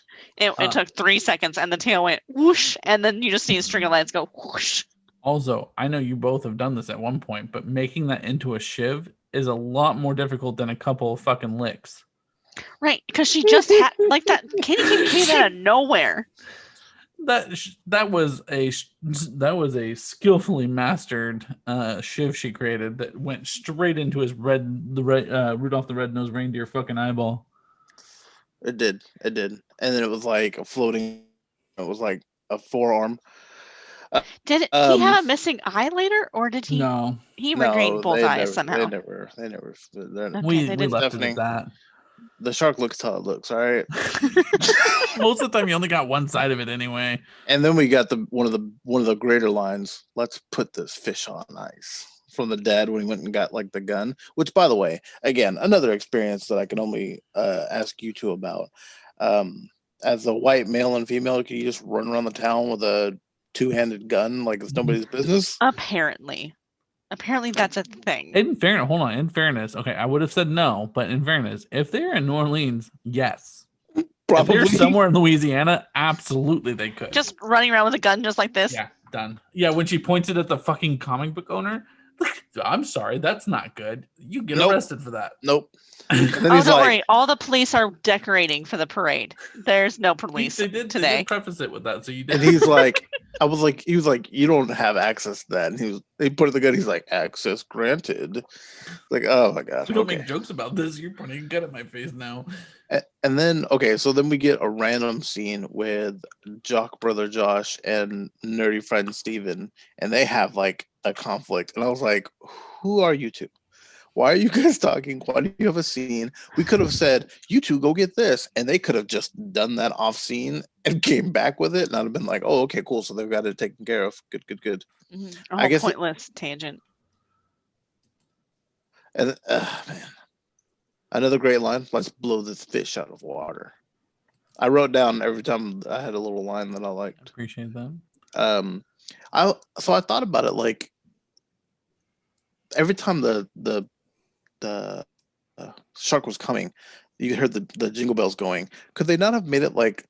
Speaker 2: Huh.
Speaker 4: It took 3 seconds, and the tail went whoosh, and then you just see a string of lights go whoosh.
Speaker 2: Also, I know you both have done this at one point, but making that into a shiv is a lot more difficult than a couple of fucking licks.
Speaker 4: Right, because she just had like that. Katie came out of nowhere.
Speaker 2: That was a skillfully mastered shiv she created that went straight into his Rudolph the Red-Nosed Reindeer fucking eyeball.
Speaker 3: It did, and then it was like a floating. It was like a forearm.
Speaker 4: Did he have a missing eye later, or did he?
Speaker 2: No,
Speaker 4: He regained both
Speaker 3: they
Speaker 4: eyes
Speaker 3: never-
Speaker 4: somehow.
Speaker 3: They never. They're,
Speaker 4: Okay,
Speaker 2: we
Speaker 4: they
Speaker 2: we
Speaker 4: didn't-
Speaker 2: left it
Speaker 3: Stephanie.
Speaker 2: at that.
Speaker 3: the shark looks how it looks. All right.
Speaker 2: Most of the time, you only got one side of it anyway.
Speaker 3: And then we got one of the greater lines. Let's put this fish on ice from the dad when he went and got like the gun. Which, by the way, again, another experience that I can only ask you two about. As a white male and female, can you just run around the town with a two-handed gun like it's nobody's business?
Speaker 4: Apparently that's a thing.
Speaker 2: In fairness, hold on. In fairness, okay, I would have said no, but in fairness, if they're in New Orleans, yes.
Speaker 3: Probably.
Speaker 2: they're somewhere in Louisiana, absolutely they could.
Speaker 4: Just running around with a gun just like this.
Speaker 2: Yeah, done. Yeah, when she pointed at the fucking comic book owner, I'm sorry, that's not good. You get
Speaker 3: Nope.
Speaker 2: arrested for that.
Speaker 3: Nope. And then
Speaker 4: Oh,
Speaker 3: he's
Speaker 4: don't
Speaker 3: like,
Speaker 4: worry. All the police are decorating for the parade. There's no police
Speaker 2: They did
Speaker 4: today.
Speaker 2: preface it with that, so you did.
Speaker 3: and he's like, he was like, you don't have access to that. And he put in the gun. He's like, access granted. Like, oh my god.
Speaker 2: So don't
Speaker 3: Okay.
Speaker 2: make jokes about this. You're pointing a gun at my face now.
Speaker 3: And then so then we get a random scene with Jock brother Josh and nerdy friend Steven, and they have like a conflict. And I was like, who are you two? Why are you guys talking? Why do you have a scene? We could have said, you two go get this. And they could have just done that off scene and came back with it. And I'd have been like, oh, okay, cool. So they've got it taken care of. Good.
Speaker 4: Mhm. A
Speaker 3: I
Speaker 4: whole
Speaker 3: guess it-
Speaker 4: pointless tangent.
Speaker 3: And man, another great line. Let's blow this fish out of water. I wrote down every time I had a little line that I liked.
Speaker 2: Appreciate that.
Speaker 3: I thought about it, like every time the shark was coming, you heard the jingle bells going. Could they not have made it like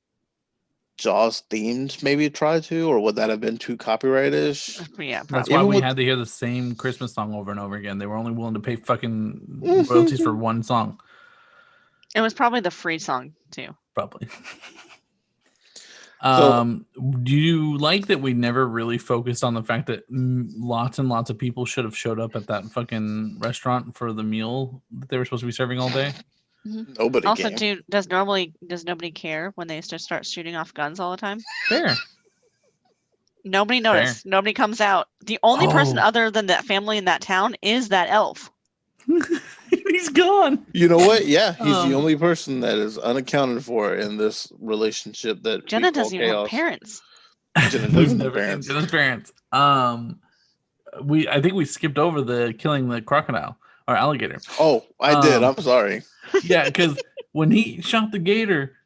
Speaker 3: Jaws themed? Maybe try to, or would that have been too copyright-ish?
Speaker 4: Yeah,
Speaker 2: That's
Speaker 4: probably.
Speaker 2: why
Speaker 3: Even
Speaker 2: we
Speaker 3: with-
Speaker 2: had to hear the same Christmas song over and over again. They were only willing to pay fucking royalties for one song,
Speaker 4: It was probably the free song too.
Speaker 2: probably.
Speaker 3: So-
Speaker 2: Do you like that we never really focused on the fact that lots and lots of people should have showed up at that fucking restaurant for the meal that they were supposed to be serving all day?
Speaker 3: Nobody
Speaker 4: Also,
Speaker 3: came.
Speaker 4: does nobody care when they just start shooting off guns all the time?
Speaker 2: Fair.
Speaker 4: Nobody noticed. Nobody comes out. The only person
Speaker 2: Oh.
Speaker 4: other than that family in that town is that elf.
Speaker 2: He's gone.
Speaker 3: You know what? Yeah, he's
Speaker 2: Um,
Speaker 3: the only person that is unaccounted for in this relationship that
Speaker 4: Jenna
Speaker 3: we call
Speaker 4: doesn't even have
Speaker 3: chaos.
Speaker 4: parents.
Speaker 3: Jenna
Speaker 2: We've
Speaker 3: doesn't have
Speaker 2: never seen
Speaker 3: parents.
Speaker 2: Jenna's parents. I think we skipped over the killing the crocodile or alligator.
Speaker 3: Oh, I did.
Speaker 2: Um,
Speaker 3: I'm sorry.
Speaker 2: Yeah, because when he shot the gator,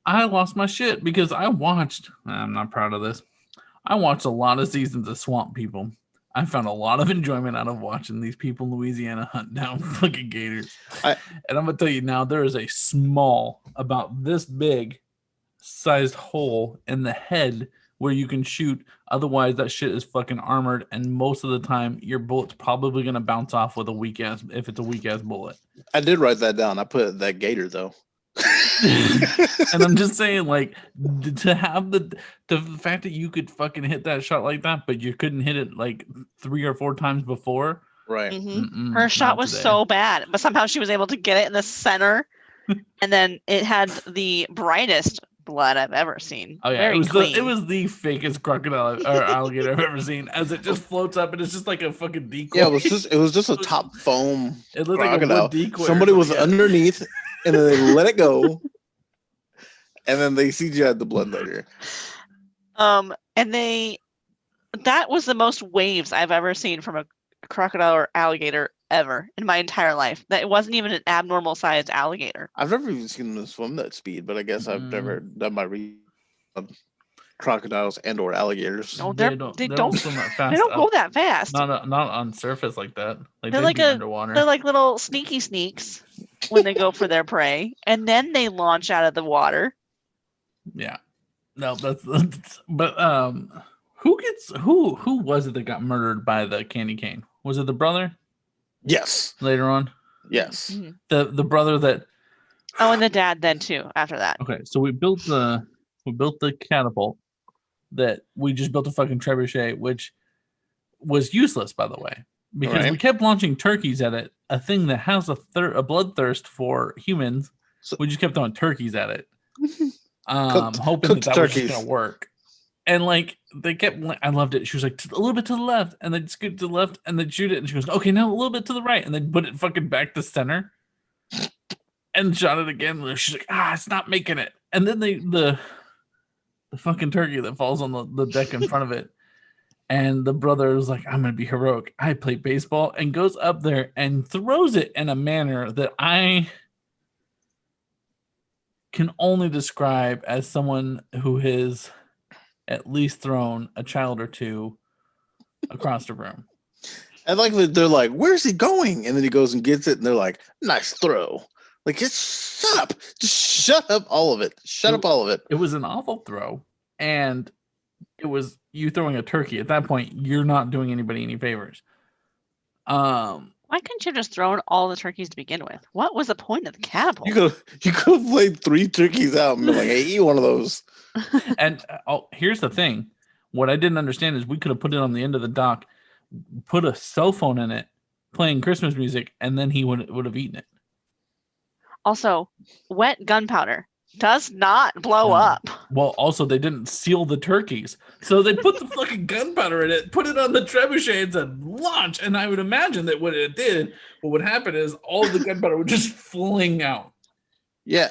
Speaker 2: I lost my shit because I watched. I'm not proud of this. I watched a lot of seasons of Swamp People. I found a lot of enjoyment out of watching these people in Louisiana hunt down fucking gators. And I'm gonna tell you now, there is a small, about this big, sized hole in the head where you can shoot. Otherwise, that shit is fucking armored, and most of the time, your bullet's probably gonna bounce off with a weak ass if it's a weak ass bullet.
Speaker 3: I did write that down. I put that gator though.
Speaker 2: And I'm just saying, like, to have the fact that you could fucking hit that shot like that, but you couldn't hit it like 3 or 4 times before.
Speaker 3: Right.
Speaker 4: Mhm. Her shot was so bad, but somehow she was able to get it in the center, and then it had the brightest blood I've ever seen.
Speaker 2: Oh yeah,
Speaker 4: Very
Speaker 2: it was
Speaker 4: clean.
Speaker 2: it was the fakest crocodile or alligator I've ever seen. As it just floats up and it's just like a fucking decoy.
Speaker 3: Yeah, it was just a top foam
Speaker 2: It looked like a
Speaker 3: crocodile.
Speaker 2: wood decoy. or
Speaker 3: Somebody was
Speaker 2: something, yeah.
Speaker 3: underneath, and then they let it go, and then they CGI'd the blood later.
Speaker 4: And that was the most waves I've ever seen from a crocodile or alligator ever in my entire life. That it wasn't even an abnormal sized alligator.
Speaker 3: I've never even seen them swim that speed, but I guess I've never done my on crocodiles and or alligators.
Speaker 4: No,
Speaker 2: They
Speaker 4: they
Speaker 2: don't
Speaker 4: don't
Speaker 2: swim that fast.
Speaker 4: they don't go that fast.
Speaker 2: Not on surface like that. Like
Speaker 4: They're
Speaker 2: they'd
Speaker 4: like
Speaker 2: be
Speaker 4: a-
Speaker 2: underwater.
Speaker 4: They're like little sneaky sneaks when they go for their prey, and then they launch out of the water.
Speaker 2: Yeah. No, that's but who was it that got murdered by the candy cane? Was it the brother
Speaker 3: Yes,
Speaker 2: later on?
Speaker 3: yes.
Speaker 4: Mhm.
Speaker 2: The brother that
Speaker 4: Oh, and the dad then too. After that,
Speaker 2: okay, so we built the catapult that we just built a fucking trebuchet, which was useless by the way. Because
Speaker 3: Right.
Speaker 2: we kept launching turkeys at it, a thing that has a bloodthirst for humans.
Speaker 3: So-
Speaker 2: We just kept throwing turkeys at it.
Speaker 3: Cooked-
Speaker 2: Hoping
Speaker 3: cooked
Speaker 2: that was just
Speaker 3: turkeys.
Speaker 2: gonna work. And like they kept, I loved it. She was like, a little bit to the left, and they'd scoot to the left, and they'd shoot it, and she goes, okay, now a little bit to the right, and then put it fucking back to center, and shot it again. And she's like, it's not making it. And then the fucking turkey that falls on the deck in front of it, and the brother was like, I'm gonna be heroic. I play baseball, and goes up there and throws it in a manner that I can only describe as someone who has at least thrown a child or two across the room.
Speaker 3: And like they're like, "Where's he going?" And then he goes and gets it, and they're like, "Nice throw." Like, just shut up. Just shut up all of it. Shut up all of it.
Speaker 2: It was an awful throw, and it was you throwing a turkey. At that point, you're not doing anybody any favors.
Speaker 4: Why couldn't you have just thrown all the turkeys to begin with? What was the point of the catapult?
Speaker 3: You could have laid 3 turkeys out and been like, hey, eat one of those.
Speaker 2: And here's the thing. What I didn't understand is we could have put it on the end of the dock, put a cell phone in it, playing Christmas music, and then he would have eaten it.
Speaker 4: Also, wet gunpowder does not blow up.
Speaker 2: Well, also they didn't seal the turkeys, so they put the fucking gunpowder in it, put it on the trebuchet, and said launch. And I would imagine that what it did, what would happen is all of the gunpowder would just fling out.
Speaker 3: Yeah,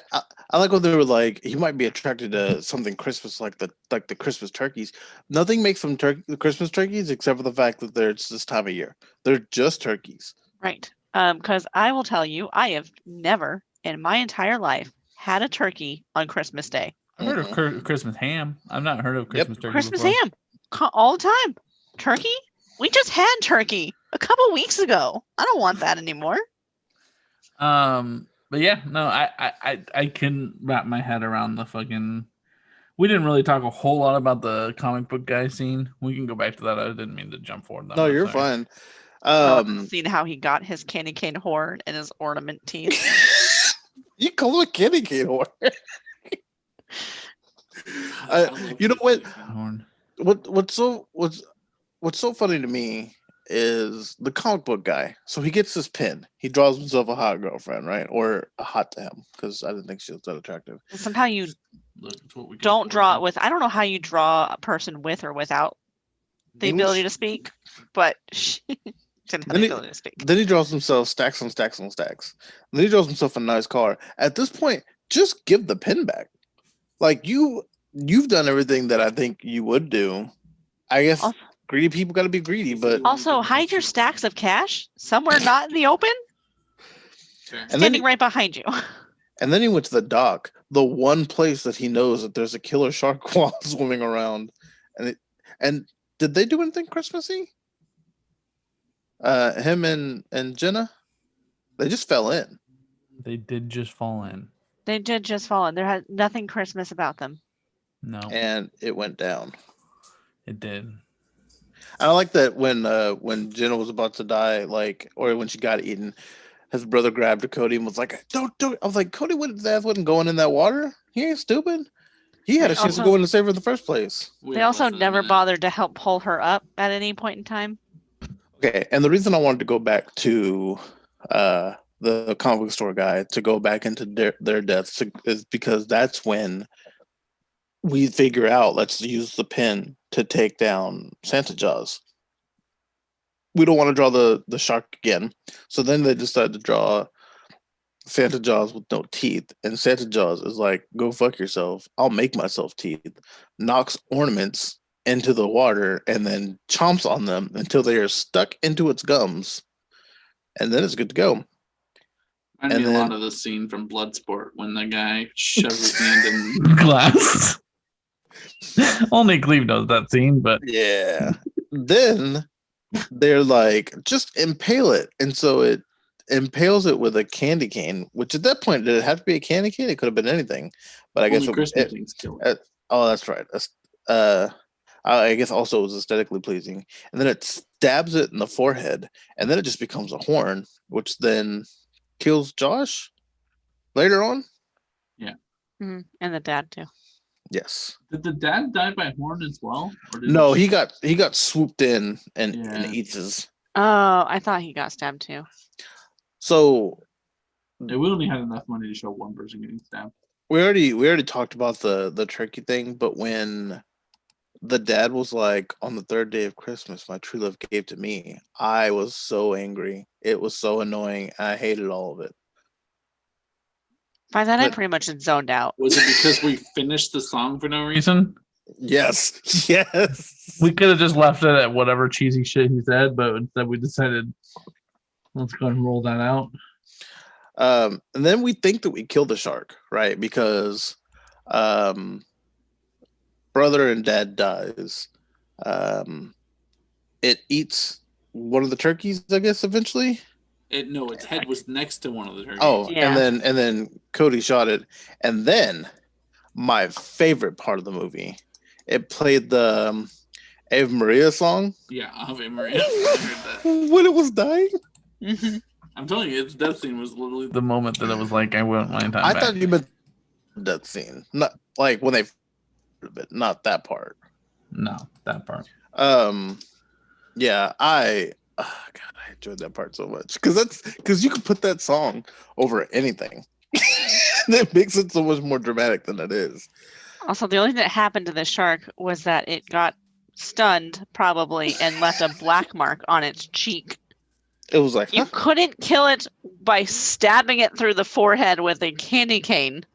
Speaker 3: I like when they were like, he might be attracted to something Christmas, like the Christmas turkeys. Nothing makes them the Christmas turkeys except for the fact that it's this time of year. They're just turkeys.
Speaker 4: Right. Because I will tell you, I have never in my entire life had a turkey on Christmas Day.
Speaker 2: I've heard of Christmas ham. I've not heard of Christmas turkey
Speaker 4: Christmas
Speaker 2: before.
Speaker 4: ham all the time. Turkey? We just had turkey a couple weeks ago. I don't want that anymore.
Speaker 2: But yeah, no, I can wrap my head around the fucking. We didn't really talk a whole lot about the comic book guy scene. We can go back to that. I didn't mean to jump forward.
Speaker 3: No, you're fine.
Speaker 4: Seeing how he got his candy cane horn and his ornament teeth.
Speaker 3: You call him a candy cane horn. You know what?
Speaker 2: Horn.
Speaker 3: What's so funny to me is the comic book guy. So he gets this pin. He draws himself a hot girlfriend, right? Or a hot to him, because I didn't think she was that attractive.
Speaker 4: Somehow you
Speaker 2: Look, it's what we can
Speaker 4: don't
Speaker 2: afford.
Speaker 4: draw it with. I don't know how you draw a person with or without the ability to speak, but she didn't have
Speaker 3: Then
Speaker 4: the
Speaker 3: he-
Speaker 4: ability to speak.
Speaker 3: Then he draws himself stacks on stacks on stacks. Then he draws himself a nice car. At this point, just give the pin back. Like you've done everything that I think you would do. I guess
Speaker 4: Also-
Speaker 3: greedy people got to be greedy, but
Speaker 4: Also, hide your stacks of cash somewhere not in the open,
Speaker 5: Fair.
Speaker 3: And then
Speaker 4: standing right behind you.
Speaker 3: and then he went to the dock, the one place that he knows that there's a killer shark while swimming around. And did they do anything Christmassy? Him and Jenna, they just fell in.
Speaker 2: They did just fall in.
Speaker 4: They did just fall in. There had nothing Christmas about them.
Speaker 2: No,
Speaker 3: And it went down.
Speaker 2: it did.
Speaker 3: I like that when Jenna was about to die, or when she got eaten, his brother grabbed Cody and was like, "Don't do it." I was like, "Cody wasn't going in that water. He ain't stupid. He had a chance to go in and save her in the first place."
Speaker 4: They also never bothered to help pull her up at any point in time.
Speaker 3: Okay, and the reason I wanted to go back to the comic book store guy to go back into their deaths is because that's when we figure out, let's use the pin to take down Santa Jaws. We don't want to draw the shark again, so then they decided to draw Santa Jaws with no teeth, and Santa Jaws is like, "Go fuck yourself. I'll make myself teeth." Knocks ornaments into the water and then chomps on them until they are stuck into its gums, and then it's good to go.
Speaker 5: Reminded
Speaker 3: and
Speaker 5: me a lot
Speaker 3: then-
Speaker 5: of the scene from Bloodsport when the guy shoves his hand in.
Speaker 2: Glass. Only Cleve knows that scene, but
Speaker 3: Yeah. Then they're like, just impale it, and so it impales it with a candy cane. Which at that point, did it have to be a candy cane? It could have been anything, but I guess
Speaker 5: Only
Speaker 3: it,
Speaker 5: Christmas things kill it.
Speaker 3: oh, that's right. I guess also it was aesthetically pleasing. And then it stabs it in the forehead, and then it just becomes a horn, which then kills Josh later on.
Speaker 4: And the dad too.
Speaker 3: Yes.
Speaker 5: Did the dad die by horn as well? Or did
Speaker 3: No, he got swooped in and
Speaker 5: Yeah.
Speaker 3: eats his.
Speaker 4: Oh, I thought he got stabbed too.
Speaker 3: So
Speaker 5: Yeah, we only had enough money to show one person getting stabbed.
Speaker 3: we already talked about the turkey thing, but when the dad was like, "On the third day of Christmas, my true love gave to me," I was so angry. It was so annoying. I hated all of it.
Speaker 4: By that, I
Speaker 3: But-
Speaker 4: pretty much had zoned out.
Speaker 5: Was it because we finished the song for no reason?
Speaker 2: reason
Speaker 3: Yes, yes.
Speaker 2: we could have just left it at whatever cheesy shit he said, but instead we decided let's go ahead and roll that out.
Speaker 3: And then we think that we killed the shark, right? Because brother and dad dies. It eats one of the turkeys, I guess, eventually.
Speaker 5: Its head was next to one of the turkeys.
Speaker 3: Oh,
Speaker 4: Yeah.
Speaker 3: and then Cody shot it, and then my favorite part of the movie, it played the Ave Maria song
Speaker 5: Yeah, Ave Maria. I heard that.
Speaker 3: when it was dying.
Speaker 4: Mhm.
Speaker 5: I'm telling you, its death scene was literally
Speaker 2: The moment that it was like, I want my time
Speaker 3: I
Speaker 2: back.
Speaker 3: thought you meant that scene, not like when they, but not that part.
Speaker 2: No, that part.
Speaker 3: Yeah, God, I enjoyed that part so much because you could put that song over anything. That makes it so much more dramatic than it is.
Speaker 4: Also, the only thing that happened to the shark was that it got stunned, probably, and left a black mark on its cheek.
Speaker 3: It was like,
Speaker 4: You
Speaker 3: huh?
Speaker 4: couldn't kill it by stabbing it through the forehead with a candy cane,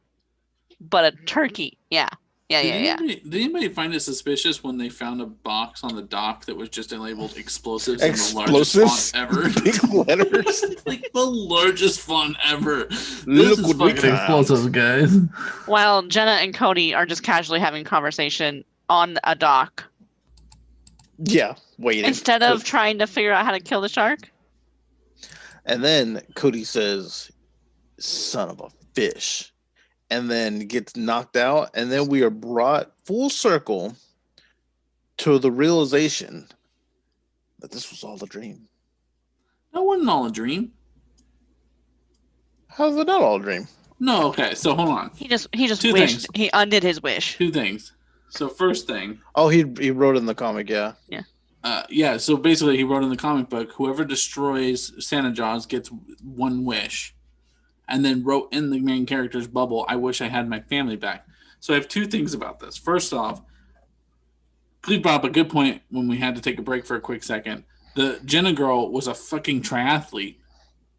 Speaker 4: but a turkey. Yeah.
Speaker 5: Did anybody find it suspicious when they found a box on the dock that was just labeled explosives in the largest
Speaker 3: Explosives,
Speaker 5: font ever?
Speaker 3: big letters.
Speaker 5: Like the largest font ever. This
Speaker 3: Look
Speaker 5: is
Speaker 3: what we
Speaker 5: fucking
Speaker 3: found.
Speaker 2: Explosives, guys.
Speaker 4: While Jenna and Cody are just casually having conversation on a dock
Speaker 3: Yeah, waiting.
Speaker 4: instead of trying to figure out how to kill the shark.
Speaker 3: And then Cody says, "Son of a fish," and then gets knocked out. And then we are brought full circle to the realization that this was all a dream.
Speaker 5: That wasn't all a dream.
Speaker 3: How's it not all a dream?
Speaker 5: No, okay, so hold on.
Speaker 4: He just
Speaker 5: Two
Speaker 4: wished.
Speaker 5: things.
Speaker 4: He undid his wish.
Speaker 5: Two things. So first thing,
Speaker 3: Oh, he wrote in the comic, yeah.
Speaker 5: yeah, so basically he wrote in the comic book, whoever destroys Santa Jaws gets one wish. And then wrote in the main character's bubble, I wish I had my family back. So I have two things about this. First off, Cleve brought up a good point when we had to take a break for a quick second. The Jenna girl was a fucking triathlete,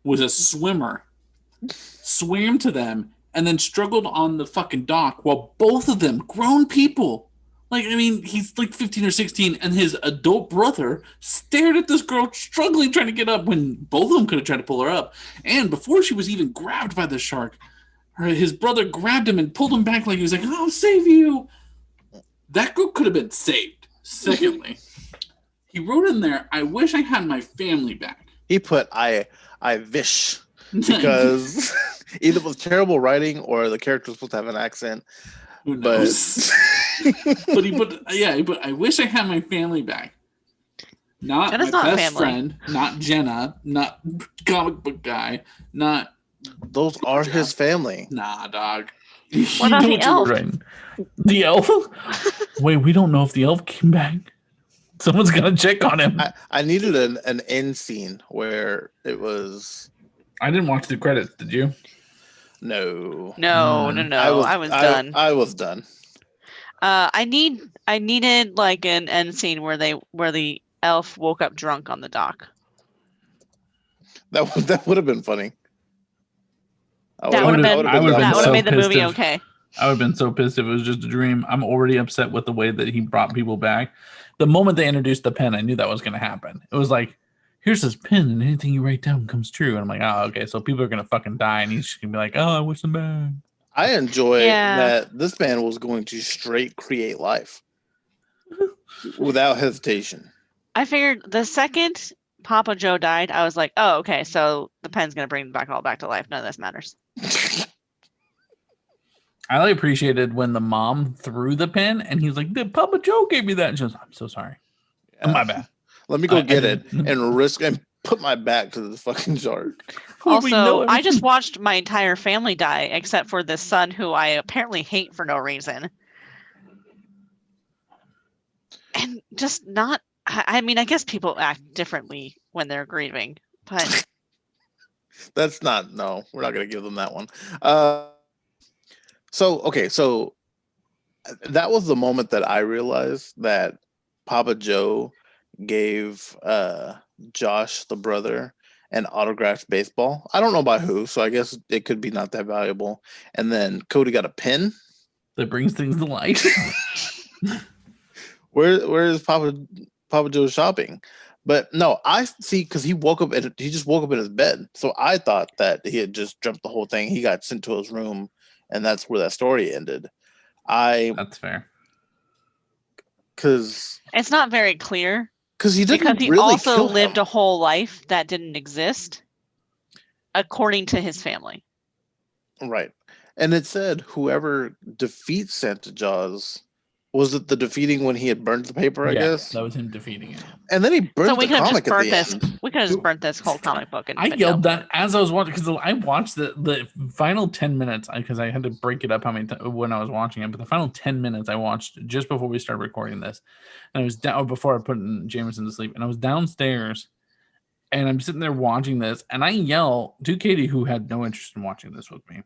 Speaker 5: was a swimmer, swam to them, and then struggled on the fucking dock while both of them, grown people, like, I mean, he's like 15 or 16, and his adult brother stared at this girl struggling trying to get up when both of them could have tried to pull her up. And before she was even grabbed by the shark, his brother grabbed him and pulled him back like he was like, I'll save you. That girl could have been saved. Secondly, he wrote in there, I wish I had my family back.
Speaker 3: He put I wish because either it was terrible writing or the character was supposed to have an accent.
Speaker 5: Who
Speaker 3: But
Speaker 5: knows? But he put I wish I had my family back. Not
Speaker 4: Jenna's
Speaker 5: my
Speaker 4: not
Speaker 5: best
Speaker 4: family.
Speaker 5: friend, not Jenna, not comic book guy, not
Speaker 3: those are his family.
Speaker 5: nah, dog.
Speaker 4: What about the
Speaker 5: You-
Speaker 4: elf?
Speaker 2: Right. The elf? Wait, we don't know if the elf came back. Someone's gonna check on him.
Speaker 3: I needed an end scene where it was
Speaker 2: I didn't watch the credits, did you?
Speaker 3: no.
Speaker 4: No. I was done.
Speaker 3: I was done.
Speaker 4: I needed like an end scene where the elf woke up drunk on the dock.
Speaker 3: That would have been funny.
Speaker 4: That would have been
Speaker 2: I would've been
Speaker 4: that would
Speaker 2: so
Speaker 4: have made the
Speaker 2: pissed
Speaker 4: movie
Speaker 2: if-
Speaker 4: okay.
Speaker 2: I would have been so pissed if it was just a dream. I'm already upset with the way that he brought people back. The moment they introduced the pen, I knew that was going to happen. It was like, here's this pen, and anything you write down comes true. And I'm like, oh, okay, so people are going to fucking die, and he's just going to be like, oh, I wish them back.
Speaker 3: I enjoy
Speaker 4: Yeah.
Speaker 3: that this man was going to straight create life without hesitation.
Speaker 4: I figured the second Papa Joe died, I was like, oh, okay, so the pen's gonna bring them all back to life. None of this matters.
Speaker 2: I really appreciated when the mom threw the pen, and he's like, Papa Joe gave me that. And she goes, I'm so sorry. My bad.
Speaker 3: Let me go
Speaker 2: I
Speaker 3: get it
Speaker 2: didn't-
Speaker 3: and risk and put my back to this fucking shark.
Speaker 2: We know
Speaker 4: Also, I just
Speaker 2: everything.
Speaker 4: watched my entire family die except for the son who I apparently hate for no reason. And just not I mean, I guess people act differently when they're grieving, but
Speaker 3: That's not no. We're not gonna give them that one. So that was the moment that I realized that Papa Joe gave Josh, the brother, an autographed baseball. I don't know by who, so I guess it could be not that valuable. And then Cody got a pen.
Speaker 2: That brings things to light.
Speaker 3: Where is Papa Joe shopping? But no, I see because he just woke up in his bed. So I thought that he had just dreamt the whole thing. He got sent to his room, and that's where that story ended.
Speaker 2: That's fair.
Speaker 3: Because
Speaker 4: it's not very clear
Speaker 3: he didn't
Speaker 4: because he
Speaker 3: really
Speaker 4: also
Speaker 3: kill
Speaker 4: lived
Speaker 3: him.
Speaker 4: a whole life that didn't exist. according to his family.
Speaker 3: Right. And it said whoever defeats Santa Jaws, was it the defeating when he had burned the paper, I guess?
Speaker 2: that was him defeating it.
Speaker 3: And then he burned
Speaker 4: So we
Speaker 3: the
Speaker 4: could have just
Speaker 3: comic at
Speaker 4: burnt
Speaker 3: the
Speaker 4: this.
Speaker 3: end.
Speaker 4: We could have just burnt this whole comic book. And
Speaker 2: I
Speaker 4: video.
Speaker 2: yelled that as I was watching, because I watched the final 10 minutes, because I had to break it up when I was watching it, but the final 10 minutes I watched just before we started recording this, and I was down before I put Jameson to sleep, and I was downstairs, and I'm sitting there watching this, and I yell to Katie, who had no interest in watching this with me.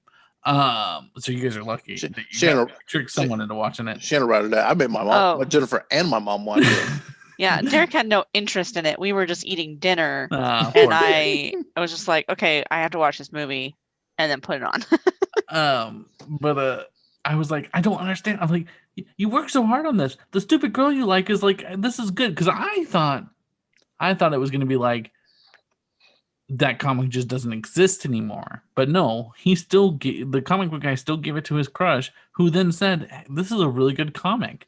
Speaker 2: So you guys are lucky that you
Speaker 3: Shanna-
Speaker 2: tricked someone into watching it.
Speaker 3: Shanna routed that. I made my mom, Jennifer, and my mom watch it.
Speaker 4: Yeah, Derek had no interest in it. We were just eating dinner,
Speaker 2: Poor
Speaker 4: and
Speaker 2: Derek.
Speaker 4: I was just like, okay, I have to watch this movie, and then put it on.
Speaker 2: But I was like, I don't understand. I'm like, you work so hard on this. The stupid girl you like is like, this is good, because I thought it was gonna be like that comic just doesn't exist anymore. But no, he still the comic book guy still gave it to his crush, who then said, "This is a really good comic,"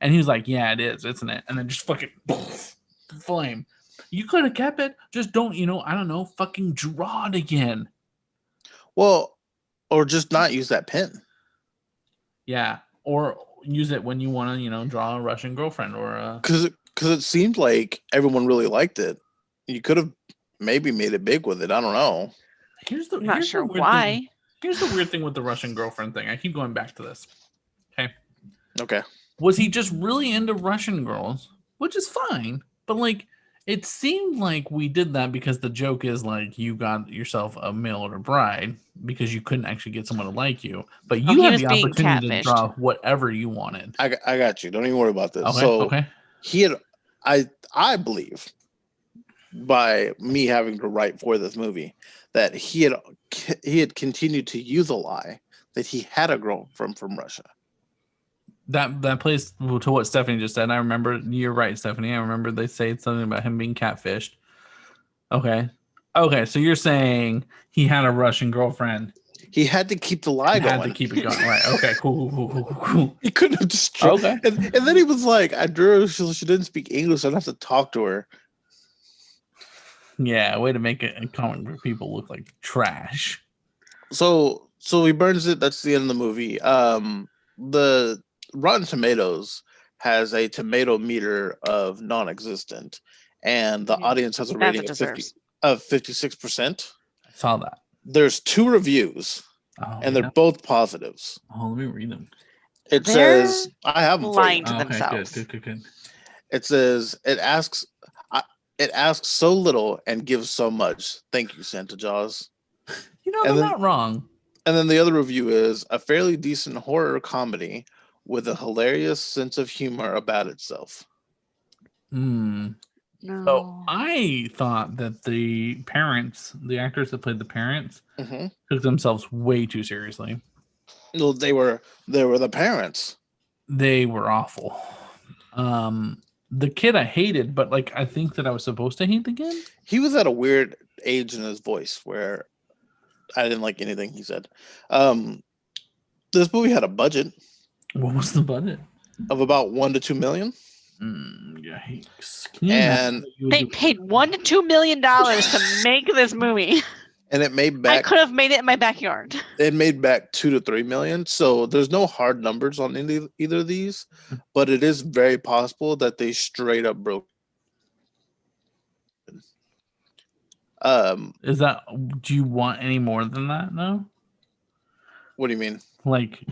Speaker 2: and he was like, "Yeah, it is, isn't it?" And then just fucking flame. You could have kept it. Just don't, I don't know, fucking draw it again.
Speaker 3: Well, or just not use that pen.
Speaker 2: Yeah, or use it when you want to, draw a Russian girlfriend or a.
Speaker 3: Because it seemed like everyone really liked it. You could have maybe made it big with it. I don't know.
Speaker 4: I'm not sure
Speaker 2: weird
Speaker 4: why.
Speaker 2: thing. Here's the weird thing with the Russian girlfriend thing. I keep going back to this.
Speaker 3: Okay.
Speaker 2: Was he just really into Russian girls, which is fine, but like it seemed like we did that because the joke is like you got yourself a mail order bride because you couldn't actually get someone to like you, but you
Speaker 4: he
Speaker 2: had
Speaker 4: was
Speaker 2: the
Speaker 4: being
Speaker 2: opportunity to
Speaker 4: catfished.
Speaker 2: draw whatever you wanted.
Speaker 3: I got you. Don't even worry about this.
Speaker 2: Okay,
Speaker 3: So
Speaker 2: okay.
Speaker 3: he had, I believe, by me having to write for this movie, that he had continued to use a lie that he had a girlfriend from Russia.
Speaker 2: That plays to what Stephanie just said. I remember, you're right, Stephanie. I remember they said something about him being catfished. Okay, so you're saying he had a Russian girlfriend.
Speaker 3: He had to keep the lie
Speaker 2: He
Speaker 3: going.
Speaker 2: had to keep it going. Right. Okay. Cool.
Speaker 3: He couldn't have just.
Speaker 2: Okay.
Speaker 3: And then he was like, "I drew her. She didn't speak English. I don't have to talk to her."
Speaker 2: Yeah, way to make it a comic where people look like trash.
Speaker 3: So he burns it. That's the end of the movie. The Rotten Tomatoes has a tomato meter of non-existent, and the audience has a
Speaker 4: As
Speaker 3: rating
Speaker 4: it
Speaker 3: of
Speaker 4: deserves.
Speaker 3: 56%.
Speaker 2: I saw that.
Speaker 3: There's 2 reviews,
Speaker 2: Oh,
Speaker 3: and they're both positives.
Speaker 2: Oh, let me read them.
Speaker 3: It
Speaker 4: They're
Speaker 3: says, "I have them for you."
Speaker 4: lying to
Speaker 2: Okay,
Speaker 4: themselves.
Speaker 2: good.
Speaker 3: It says, "It asks so little and gives so much. Thank you, Santa Jaws."
Speaker 2: You know,
Speaker 3: And
Speaker 2: they're
Speaker 3: then-
Speaker 2: not wrong.
Speaker 3: And then the other review is a fairly decent horror comedy with a hilarious sense of humor about itself.
Speaker 2: So
Speaker 4: No.
Speaker 2: I thought that the parents, the actors that played the parents,
Speaker 3: Mm-hmm.
Speaker 2: took themselves way too seriously.
Speaker 3: No, they were the parents.
Speaker 2: They were awful. The kid I hated, but like I think that I was supposed to hate the kid.
Speaker 3: He was at a weird age in his voice where I didn't like anything he said. This movie had a budget
Speaker 2: What was the budget?
Speaker 3: of about $1 to $2 million.
Speaker 2: Yikes. Can you
Speaker 3: And
Speaker 2: imagine what you would
Speaker 4: They
Speaker 2: do-
Speaker 4: paid $1 to $2 million to make this movie.
Speaker 3: and it made
Speaker 4: I
Speaker 3: back
Speaker 4: could have made it in my backyard.
Speaker 3: $2 to $3 million. So there's no hard numbers on either of these, but it is very possible that they straight up broke.
Speaker 2: Is that? Do you want any more than that? No.
Speaker 3: What do you mean?
Speaker 2: Like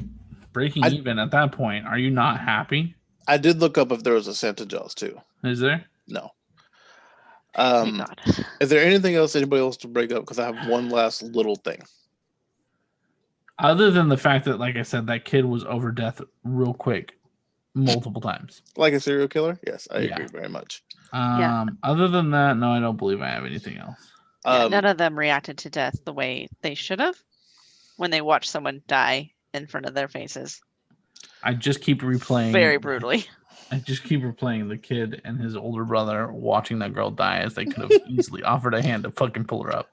Speaker 2: breaking
Speaker 3: I-
Speaker 2: even at that point. Are you not happy?
Speaker 3: I did look up if there was a Santa Jaws too.
Speaker 2: Is there?
Speaker 3: No.
Speaker 4: Thank God.
Speaker 3: Is there anything else anybody else to break up? Because I have one last little thing.
Speaker 2: Other than the fact that, like I said, that kid was over death real quick, multiple times.
Speaker 3: Like a serial killer? Yes, I
Speaker 2: Yeah.
Speaker 3: agree very much.
Speaker 4: Yeah.
Speaker 2: Other than that, no, I don't believe I have anything else.
Speaker 4: Yeah, none of them reacted to death the way they should have when they watched someone die in front of their faces.
Speaker 2: I just keep replaying.
Speaker 4: Very brutally.
Speaker 2: I just keep replaying the kid and his older brother watching that girl die, as they could have easily offered a hand to fucking pull her up.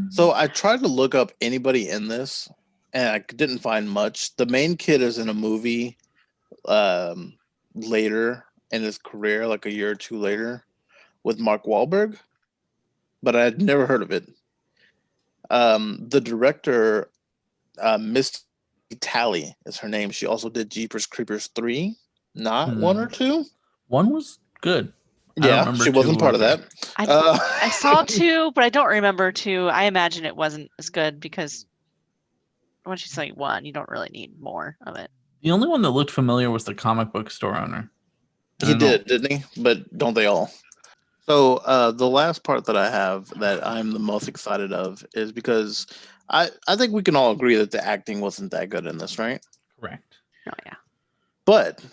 Speaker 3: So I tried to look up anybody in this, and I didn't find much. The main kid is in a movie later in his career, like a year or two later, with Mark Wahlberg, but I had never heard of it. The director, Misty Tally is her name. She also did Jeepers Creepers 3, not 1 or 2.
Speaker 2: One was good. I don't
Speaker 3: Yeah,
Speaker 2: remember
Speaker 3: she wasn't
Speaker 2: 2
Speaker 3: part of
Speaker 2: or-
Speaker 3: that.
Speaker 4: I saw 2, but I don't remember 2. I imagine it wasn't as good because once you say 1, you don't really need more of it.
Speaker 2: The only one that looked familiar was the comic book store owner.
Speaker 3: He did, didn't he? But don't they all? So the last part that I have that I'm the most excited of is because I think we can all agree that the acting wasn't that good in this, right?
Speaker 2: Correct.
Speaker 4: Oh yeah.
Speaker 3: But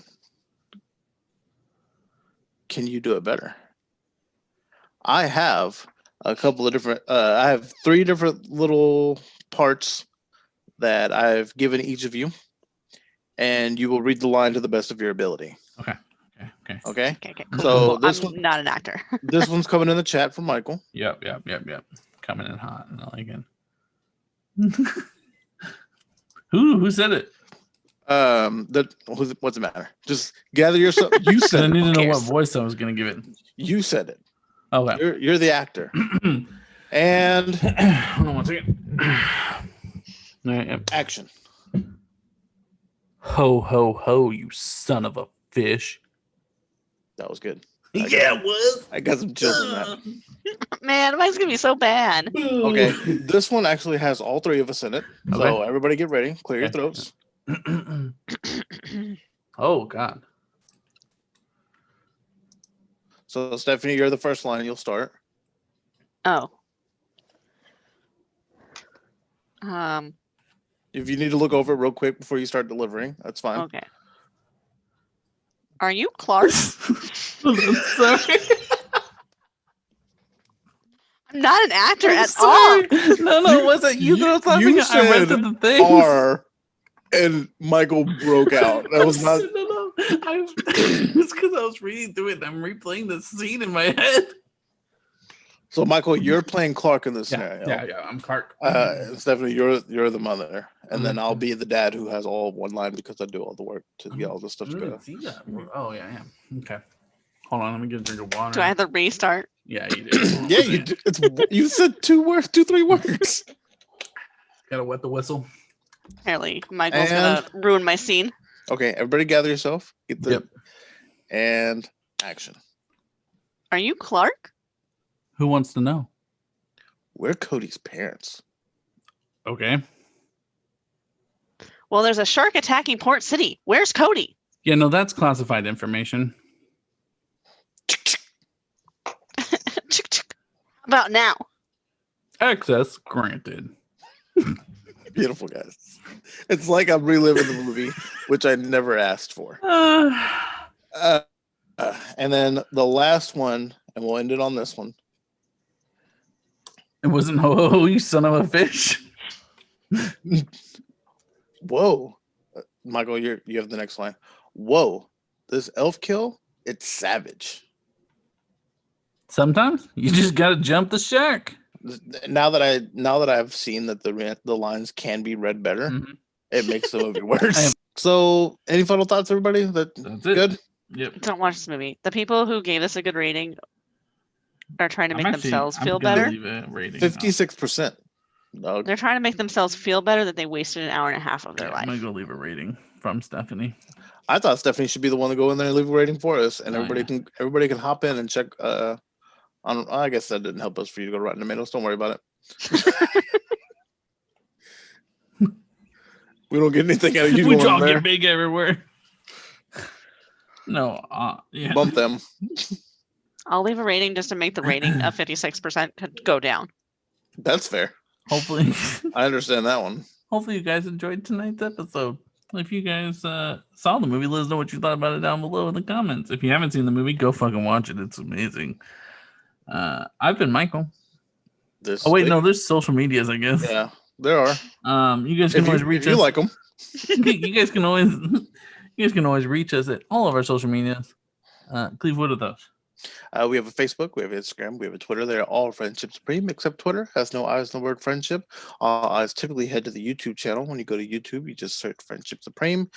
Speaker 3: can you do it better? I have a couple of different. I have 3 different little parts that I've given each of you, and you will read the line to the best of your ability.
Speaker 2: Okay.
Speaker 3: Okay.
Speaker 4: Okay, cool.
Speaker 3: So
Speaker 4: cool.
Speaker 3: this
Speaker 4: I'm
Speaker 3: one-
Speaker 4: not an actor.
Speaker 3: This one's coming in the chat from Michael.
Speaker 2: Yep. Coming in hot, and I like it. Who said it?
Speaker 3: What's the matter? Just gather yourself. You
Speaker 2: I
Speaker 3: said
Speaker 2: need to
Speaker 3: it.
Speaker 2: know what
Speaker 4: cares?
Speaker 2: voice I was gonna give it.
Speaker 3: You said it.
Speaker 2: Okay.
Speaker 3: You're the actor. And
Speaker 2: Hold on one second. All right, yep.
Speaker 3: action.
Speaker 2: Ho ho ho! You son of a fish.
Speaker 3: That was good.
Speaker 2: Yeah, it was.
Speaker 3: I got some chills on that.
Speaker 4: Man, mine's gonna be so bad.
Speaker 3: Okay, this one actually has all 3 of us in it. So
Speaker 2: Okay.
Speaker 3: everybody get ready. Clear your
Speaker 2: Okay.
Speaker 3: throats.
Speaker 2: Oh God.
Speaker 3: So Stephanie, you're the first line. You'll start.
Speaker 4: Oh.
Speaker 3: If you need to look over it real quick before you start delivering, that's fine.
Speaker 4: Okay. Are you Clark?
Speaker 2: I'm sorry.
Speaker 4: I'm not an actor
Speaker 2: I'm
Speaker 4: at
Speaker 2: sorry.
Speaker 4: all.
Speaker 2: No, it wasn't you that was laughing.
Speaker 3: You
Speaker 2: I read
Speaker 3: said
Speaker 2: the thing.
Speaker 3: R, and Michael broke out. That was not.
Speaker 2: No. It's because I was reading through it and I'm replaying the scene in my head.
Speaker 3: So Michael, you're playing Clark in this scenario.
Speaker 2: Yeah. I'm Clark.
Speaker 3: And Stephanie, you're the mother, and then
Speaker 2: Mhm.
Speaker 3: I'll be the dad who has all one line because I do all the work to get all this stuff
Speaker 2: I
Speaker 3: to go.
Speaker 2: didn't see that. Oh yeah. Okay. Hold on. Let me get a drink of water.
Speaker 4: Do I have to restart?
Speaker 2: Yeah, you did.
Speaker 3: Yeah, you do. You said 3 words.
Speaker 2: Gotta wet the whistle.
Speaker 4: Apparently, Michael's gonna ruin my scene.
Speaker 3: Okay, everybody gather yourself. Get the
Speaker 2: Yep.
Speaker 3: and action.
Speaker 4: Are you Clark?
Speaker 2: Who wants to know?
Speaker 3: We're Cody's parents.
Speaker 2: Okay.
Speaker 4: Well, there's a shark attacking Port City. Where's Cody?
Speaker 2: Yeah, no, that's classified information.
Speaker 4: About now.
Speaker 2: Access granted.
Speaker 3: Beautiful guys. It's like I'm reliving the movie, which I never asked for. And then the last one, and we'll end it on this one.
Speaker 2: It wasn't ho ho ho, you son of a fish.
Speaker 3: Whoa, Michael, you have the next line. Whoa, this elf kill, it's savage.
Speaker 2: Sometimes you just gotta jump the shark.
Speaker 3: Now that I've seen that the lines can be read better,
Speaker 2: Mhm.
Speaker 3: it makes the movie
Speaker 2: I
Speaker 3: worse.
Speaker 2: am-
Speaker 3: So, any final thoughts, everybody?
Speaker 2: That's it.
Speaker 3: Good.
Speaker 2: Yep.
Speaker 4: Don't watch this movie. The people who gave this a good rating are trying to make themselves feel
Speaker 2: gonna
Speaker 4: better.
Speaker 2: leave a rating.
Speaker 3: 56%. No,
Speaker 4: They're trying to make themselves feel better that they wasted an hour and a half of their
Speaker 2: I'm
Speaker 4: life.
Speaker 2: gonna go leave a rating from Stephanie.
Speaker 3: I thought Stephanie should be the one to go in there and leave a rating for us, and
Speaker 2: Oh,
Speaker 3: everybody can hop in and check. On I guess that didn't help us for you to go to Rotten Tomatoes. Don't worry about it. We don't get anything out of you
Speaker 2: We
Speaker 3: going
Speaker 2: all
Speaker 3: there.
Speaker 2: get big everywhere. No, yeah.
Speaker 3: Bump them.
Speaker 4: I'll leave a rating just to make the rating of 56% could go down.
Speaker 3: That's fair.
Speaker 2: Hopefully,
Speaker 3: I understand that one.
Speaker 2: hopefully you guys enjoyed tonight's episode. If you guys saw the movie, let us know what you thought about it down below in the comments. If you haven't seen the movie, go fucking watch it. It's amazing. I've been Michael.
Speaker 3: This
Speaker 2: Oh wait,
Speaker 3: thing-
Speaker 2: no, there's social medias, I guess.
Speaker 3: Yeah, there are.
Speaker 2: You guys can always
Speaker 3: If
Speaker 2: reach
Speaker 3: you
Speaker 2: us.
Speaker 3: like them,
Speaker 2: You guys can always reach us at all of our social medias. Cleve, what are those?
Speaker 3: we have a Facebook, we have Instagram, we have a Twitter. They're all Friendship Supreme, except Twitter has no eyes, no word friendship. Eyes typically head to the YouTube channel. When you go to YouTube, you just search Friendship Supreme.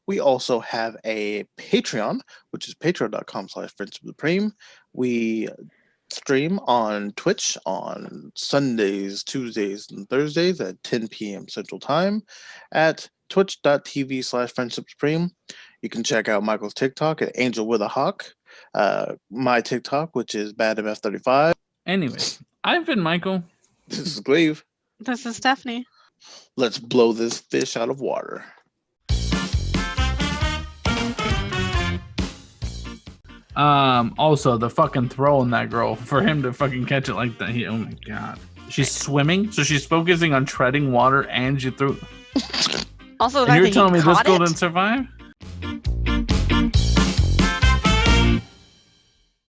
Speaker 3: We also have a Patreon, which is patreon.com/Friendship Supreme. We stream on Twitch on Sundays, Tuesdays, and Thursdays at 10 p.m. Central Time at twitch.tv/Friendship Supreme. You can check out Michael's TikTok at Angel with a Hawk. My TikTok, which is BadMF35.
Speaker 2: Anyway, I've been Michael.
Speaker 3: This is Glaive.
Speaker 4: This is Stephanie.
Speaker 3: Let's blow this fish out of water.
Speaker 2: Also the fucking throw on that girl for him to fucking catch it like that. Oh my god. She's swimming, so she's focusing on treading water and she threw.
Speaker 4: Also, the
Speaker 2: And
Speaker 4: fact
Speaker 2: you're
Speaker 4: that
Speaker 2: telling me
Speaker 4: he
Speaker 2: this
Speaker 4: caught
Speaker 2: girl
Speaker 4: it.
Speaker 2: didn't survive?